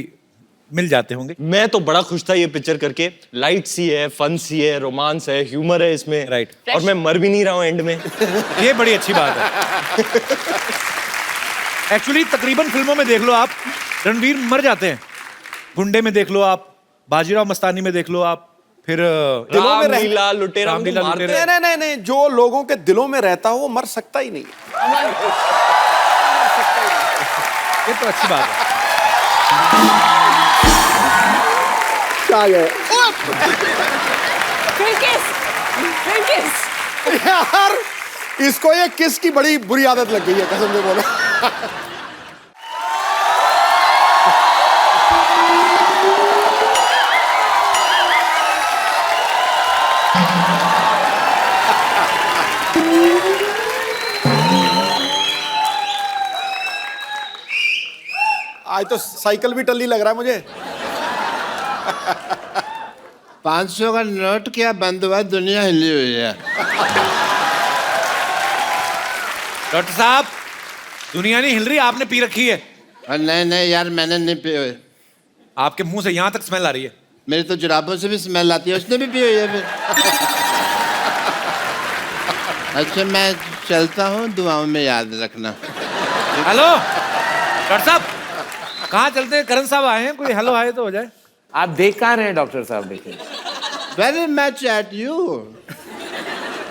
[SPEAKER 3] मिल जाते होंगे।
[SPEAKER 2] मैं तो बड़ा खुश था ये पिक्चर करके, लाइट सी है, फन सी है, रोमांस है, ह्यूमर है इसमें,
[SPEAKER 3] राइट,
[SPEAKER 2] और मैं मर भी नहीं रहा हूँ एंड में।
[SPEAKER 3] ये बड़ी अच्छी बात है। एक्चुअली तकरीबन फिल्मों में देख लो आप, रणवीर मर जाते हैं। गुंडे में देख लो आप, बाजीराव मस्तानी में देख लो आप, फिर
[SPEAKER 15] दिलों में
[SPEAKER 2] रामलीला लुटेरा को
[SPEAKER 3] रामलीला
[SPEAKER 2] मारते
[SPEAKER 3] लुटेरा।
[SPEAKER 15] नहीं नहीं नहीं, जो लोगों के दिलों में रहता हो वो मर सकता ही नहीं।
[SPEAKER 3] ये तो अच्छी बात है।
[SPEAKER 15] यार इसको ये किस की बड़ी बुरी आदत लग गई है, कसम से बोलो। आज तो साइकिल भी टल्ली लग रहा है मुझे।
[SPEAKER 1] 500 का नोट क्या बंद हुआ, दुनिया हिली हुई है।
[SPEAKER 3] डॉक्टर साहब, दुनिया नहीं हिल रही, आपने पी रखी है।
[SPEAKER 1] नहीं नहीं यार, मैंने नहीं पी हुई।
[SPEAKER 3] आपके मुंह से यहाँ तक स्मेल आ रही है।
[SPEAKER 1] मेरी तो जुराबों से भी स्मेल आती है, उसने भी पी हुई है फिर। अच्छा मैं चलता हूँ, दुआओं में याद रखना।
[SPEAKER 3] हेलो डॉक्टर साहब, कहाँ चलते हैं? करण साहब आए हैं, कोई हेलो हाय तो हो जाए।
[SPEAKER 9] आप देख कहाँ रहे हैं डॉक्टर साहब? देखिए
[SPEAKER 1] वेरी मच एट यू।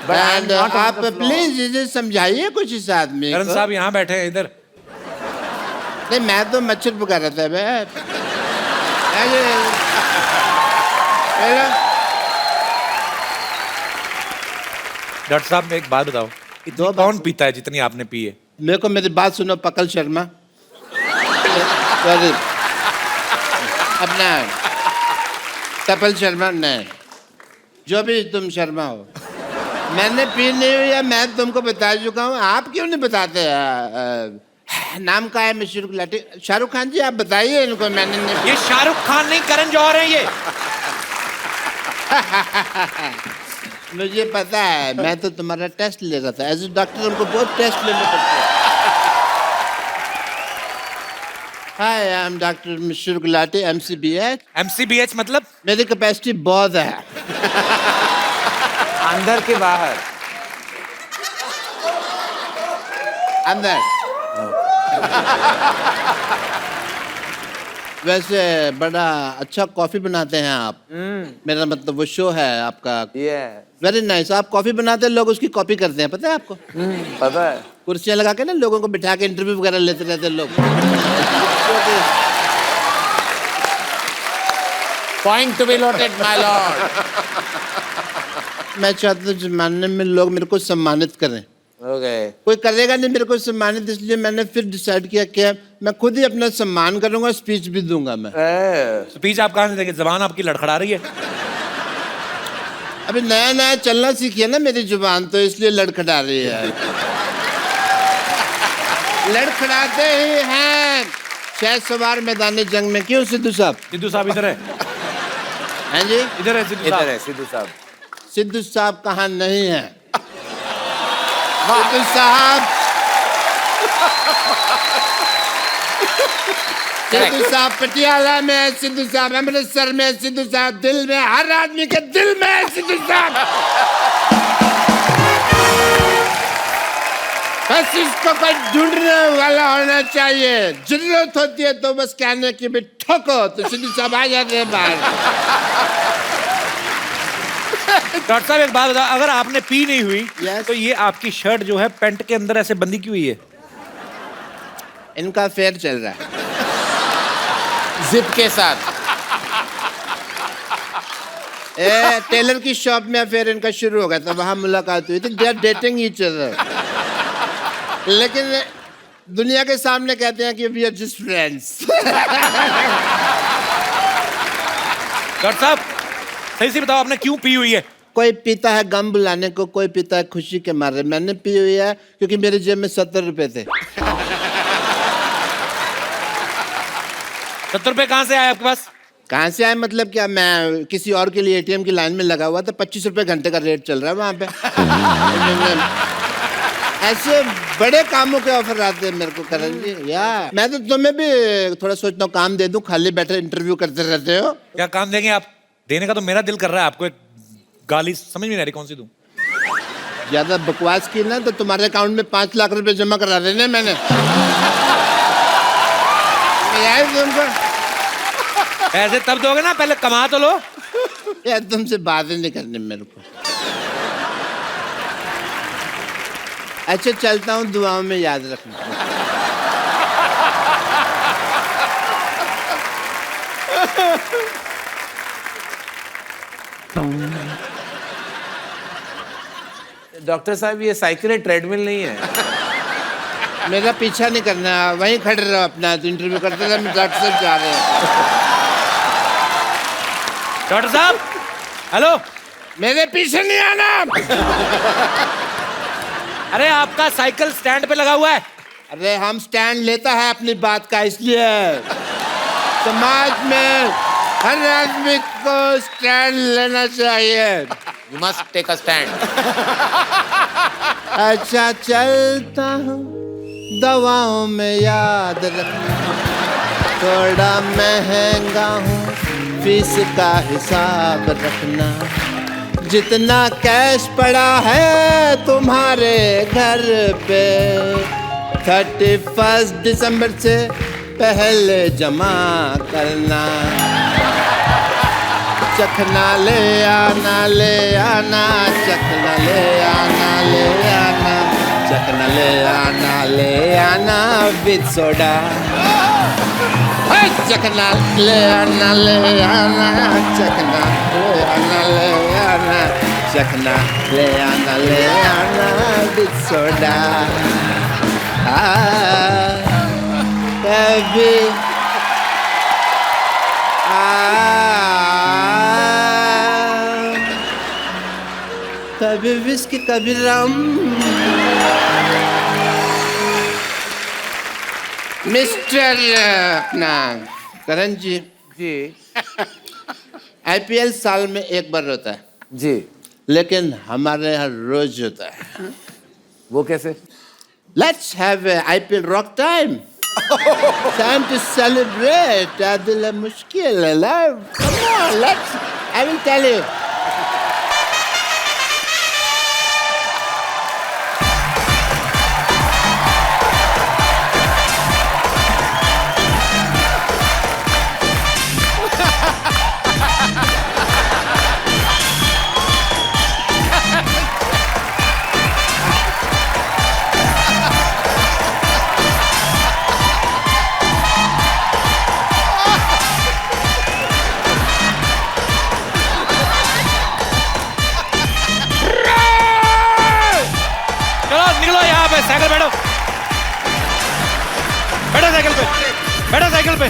[SPEAKER 1] आप प्लीज इसे समझाइए कुछ इस आदमी को।
[SPEAKER 3] करण साहब यहाँ बैठे हैं इधर।
[SPEAKER 1] नहीं मैं तो मच्छर पका रहा था मैं।
[SPEAKER 3] डॉक्टर साहब मैं एक बात बताओ, इतनी कौन पीता है जितनी आपने पी है?
[SPEAKER 1] मेरे को मेरी बात सुनो पकल शर्मा। सॉरी अपना कपिल शर्मा, नहीं जो भी तुम शर्मा हो, मैंने पी नहीं हुई है, मैं तुमको बता चुका हूँ। आप क्यों नहीं बताते? नाम का है मिस्टर गुलाटी। शाहरुख खान जी आप बताइए इनको। मैंने नहीं।
[SPEAKER 3] ये शाहरुख खान नहीं, करण जौहर है ये।
[SPEAKER 1] मुझे पता है, मैं तो तुम्हारा टेस्ट ले रहा था। एज ए डॉक्टर हमको बहुत टेस्ट लेने पड़ते हैं। Hi I am doctor mister Gulati, MCBH।
[SPEAKER 3] MCBH मतलब?
[SPEAKER 1] मेरी कैपेसिटी बहुत है।
[SPEAKER 9] अंदर के बाहर?
[SPEAKER 1] अंदर। वैसे बड़ा अच्छा कॉफी बनाते हैं आप। मेरा मतलब वो शो है आपका। Very nice. आप कॉफी बनाते हैं, लोग उसकी कॉपी करते हैं, पता है आपको?
[SPEAKER 9] पता है।
[SPEAKER 1] कुर्सियां लगा के ना लोगों को बिठा के इंटरव्यू वगैरह लेते रहते हैं लोग।
[SPEAKER 9] Point to be noted my Lord.
[SPEAKER 1] मैं चाहता हूँ जमाने में लोग मेरे को सम्मानित करें। कोई करेगा नहीं मेरे को सम्मानित, इसलिए मैंने फिर डिसाइड किया कि मैं खुद ही अपना सम्मान करूंगा, स्पीच भी दूंगा मैं।
[SPEAKER 3] स्पीच आप कहाँ से देंगे? जबान आपकी लड़खड़ा रही है।
[SPEAKER 1] अभी नया नया चलना सीखी है ना मेरी जुबान, तो इसलिए लड़खड़ा रही है। लड़खड़ाते ही हैं शहर सवार मैदान जंग में। क्यों सिद्धू साहब?
[SPEAKER 3] सिद्धू साहब इधर है।
[SPEAKER 1] हैं जी?
[SPEAKER 3] इधर है सिद्धू साहब।
[SPEAKER 9] इधर है सिद्धू साहब।
[SPEAKER 1] सिद्धू साहब कहाँ नहीं है? सिद्धू साहब, सिद्धू साहब पटियाला में है, सिद्धू साहब अमृतसर में है, सिद्धू साहब दिल में, हर आदमी के दिल में है सिद्धू साहब। बस इसको कोई ढूंढने वाला होना चाहिए। जरूरत होती है तो बस कहने की भी ठोको तो सिद्धू साहब आ जाते हैं बाहर।
[SPEAKER 3] डॉक्टर साहब एक बात बताओ, अगर आपने पी नहीं हुई तो ये आपकी शर्ट जो है पैंट के अंदर ऐसे बंदी क्यों हुई है?
[SPEAKER 1] इनका फेयर चल रहा है
[SPEAKER 9] जिप के साथ।
[SPEAKER 1] टेलर की शॉप में फिर इनका शुरू हो गया था, वहां मुलाकात हुई थी। They are dating each other, लेकिन दुनिया के सामने कहते हैं कि we are just friends.
[SPEAKER 3] Doctor साहब सही से बताओ, आपने क्यों पी हुई है?
[SPEAKER 1] कोई पीता है गम बुलाने को, कोई पीता है खुशी के मारे। मैंने पी हुई है क्योंकि मेरे जेब में 70 रुपए थे।
[SPEAKER 3] 70 रुपए कहाँ से आए आपके पास?
[SPEAKER 1] कहाँ से आए मतलब क्या, मैं किसी और के लिए एटीएम की लाइन में लगा हुआ था, 25 रुपए घंटे का रेट चल रहा है वहाँ पे। ऐसे बड़े कामों के ऑफर आते हैं मेरे को करण जी। या मैं तो तुम्हें भी थोड़ा सोचता हूँ काम दे दूं, खाली बैठे इंटरव्यू करते रहते हो।
[SPEAKER 3] क्या काम देंगे आप? देने का तो मेरा दिल कर रहा है, आपको एक गाली समझ में नहीं आ रही, कौन सी दूं?
[SPEAKER 1] ज्यादा बकवास की ना तो तुम्हारे अकाउंट में 5 लाख रुपए जमा करा देने मैंने। तुमको
[SPEAKER 3] ऐसे तब दोगे ना, पहले कमा तो लो।
[SPEAKER 1] यार तुमसे बातें नहीं करनी मेरे को। अच्छा चलता हूँ, दुआओं में याद रखना।
[SPEAKER 9] डॉक्टर साहब ये साइकिल ट्रेडमिल नहीं है।
[SPEAKER 1] मेरा पीछा नहीं करना, वहीं खड़े रहो अपना, तो इंटरव्यू करते रहे, डॉक्टर साहब जा रहे हैं।
[SPEAKER 3] डॉक्टर साहब हेलो,
[SPEAKER 1] मेरे पीछे नहीं आना।
[SPEAKER 3] अरे आपका साइकिल स्टैंड पे लगा हुआ है।
[SPEAKER 1] अरे हम स्टैंड लेता है अपनी बात का, इसलिए समाज में हर आदमी को स्टैंड लेना चाहिए।
[SPEAKER 9] You must take a stand.
[SPEAKER 1] अच्छा चलता हूँ, दवाओं में याद रखना, थोड़ा महंगा हूँ, फीस का हिसाब रखना। जितना कैश पड़ा है तुम्हारे घर पे 31 दिसंबर से पहले जमा करना। चखना ले आना, ले आना, चखना ले आना, ले आना, चखना ले आना, ले आना विद सोडा। चखना ले आना, ले आना, चखना ले आना, ले आना, चखना ले आना, ले आना विद सोडा। कभी कभी विस्की कभी रम। मिस्टर अपना करण जी आईपीएल साल में एक बार होता है
[SPEAKER 9] जी,
[SPEAKER 1] लेकिन हमारे यहाँ रोज होता है।
[SPEAKER 9] वो कैसे?
[SPEAKER 1] Let's have IPL rock time. Time to celebrate. दिल मुश्किल है love. Come on, let's. I will tell you.
[SPEAKER 3] Cycle बैठो, बैठो साइकिल पे, बैठो साइकिल पे।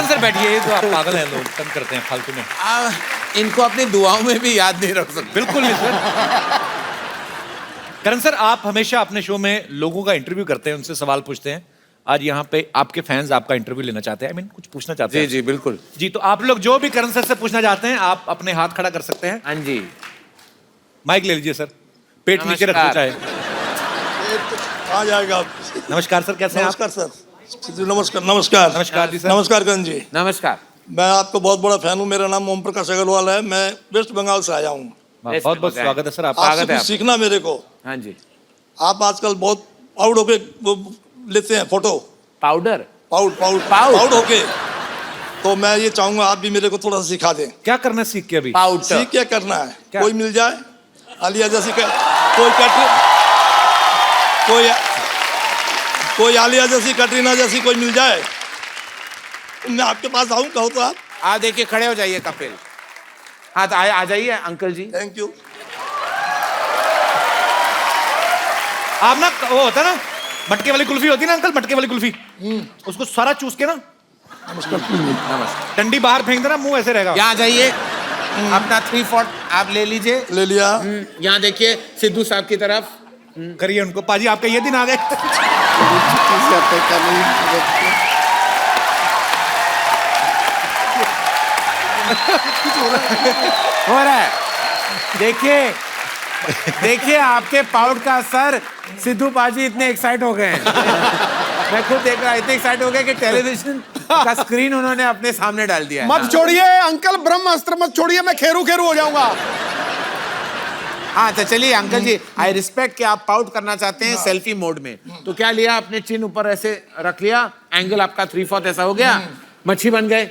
[SPEAKER 3] सर बैठिए, ये तो आप पागल हैं, लोग तंग करते हैं फालतू में।
[SPEAKER 9] इनको अपनी दुआओं में भी याद नहीं रख सकते।
[SPEAKER 3] बिल्कुल नहीं सर। करण सर, आप हमेशा अपने शो में लोगों का इंटरव्यू करते हैं, उनसे सवाल पूछते हैं। आज यहाँ पे आपके फैंस आपका इंटरव्यू लेना चाहते हैं, कुछ पूछना चाहते हैं।
[SPEAKER 9] जी जी बिल्कुल
[SPEAKER 3] जी, तो आप लोग जो भी करण सर से पूछना चाहते हैं, आप अपने हाथ खड़ा कर सकते हैं।
[SPEAKER 9] हाँ जी,
[SPEAKER 3] माइक ले लीजिए सर, पेट नीचे रखना चाहे।
[SPEAKER 16] आ जाएगा।
[SPEAKER 3] नमस्कार सर, कैसे हैं आप?
[SPEAKER 16] नमस्कार सर। नमस्कार नमस्कार
[SPEAKER 3] नमस्कार जी सर।
[SPEAKER 16] नमस्कार करण जी।
[SPEAKER 9] नमस्कार।
[SPEAKER 16] मैं आपको बहुत बड़ा फैन हूँ। मेरा नाम ओम प्रकाश अग्रवाल है, मैं वेस्ट बंगाल से आया हूँ।
[SPEAKER 3] बहुत बहुत स्वागत है सर आपका।
[SPEAKER 16] आपसे कुछ सीखना मेरे को।
[SPEAKER 9] हाँ जी।
[SPEAKER 16] आप आजकल बहुत पाउड होके लेते हैं फोटो।
[SPEAKER 9] पाउडर?
[SPEAKER 16] पाउड होके। तो मैं ये चाहूंगा आप भी मेरे को थोड़ा सा सिखा दें।
[SPEAKER 3] क्या करना है सीख के? अभी
[SPEAKER 16] पाउडर सीख क्या करना है? कोई मिल जाए आलिया जैसी कोई आलिया जैसी, कटरीना जैसी कोई मिल जाए, मैं आपके पास आऊं, कहो तो आप।
[SPEAKER 9] देखिए, खड़े हो जाइए कपिल। हाँ तो आ जाइए अंकल जी।
[SPEAKER 16] Thank you.
[SPEAKER 3] आप ना, वो होता है ना मटके वाली कुल्फी होती है ना अंकल, मटके वाली कुल्फी, उसको सारा चूस के ना,
[SPEAKER 16] नमस्कार,
[SPEAKER 3] डंडी बाहर फेंक देना, मुंह ऐसे रहेगा।
[SPEAKER 9] यहाँ जाइए,
[SPEAKER 7] अपना 3/4 आप ले लीजिए।
[SPEAKER 16] ले लिया।
[SPEAKER 7] यहाँ देखिए सिद्धू साहब की तरफ।
[SPEAKER 3] करिए उनको। पाजी आपका ये दिन आ गए।
[SPEAKER 7] हो रहा है। देखिए देखिए आपके पाउट का असर। सिद्धू पाजी इतने एक्साइट हो गए हैं। मैं खुद देख रहा, इतने एक्साइट हो गए कि टेलीविजन का स्क्रीन उन्होंने अपने सामने डाल दिया है।
[SPEAKER 15] मत छोड़िए अंकल, ब्रह्मास्त्र मत छोड़िए, मैं खेरू खेरू हो जाऊंगा।
[SPEAKER 7] हाँ तो चलिए अंकल जी, आई रिस्पेक्ट कि आप पाउट करना चाहते हैं सेल्फी मोड में। तो क्या लिया आपने, चिन ऊपर ऐसे रख लिया, एंगल आपका 3/4 ऐसा हो गया, मच्छी बन गए।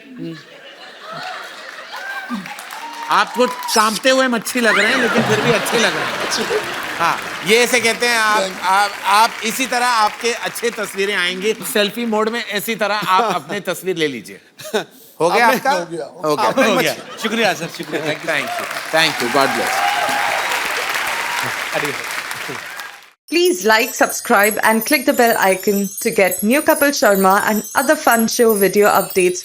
[SPEAKER 7] आपको कांपते हुए मच्छी लग रहे हैं लेकिन फिर भी अच्छे लग रहे हैं। हाँ ये ऐसे कहते हैं आप इसी तरह आपके अच्छे तस्वीरें आएंगी सेल्फी मोड में। इसी तरह आप अपनी तस्वीर ले लीजिए। हो गया आपका? हो गया।
[SPEAKER 3] शुक्रिया सर, शुक्रिया।
[SPEAKER 7] Thank you, God bless.
[SPEAKER 17] Please like, subscribe and click the bell icon to get new Kapil Sharma and other fun show video updates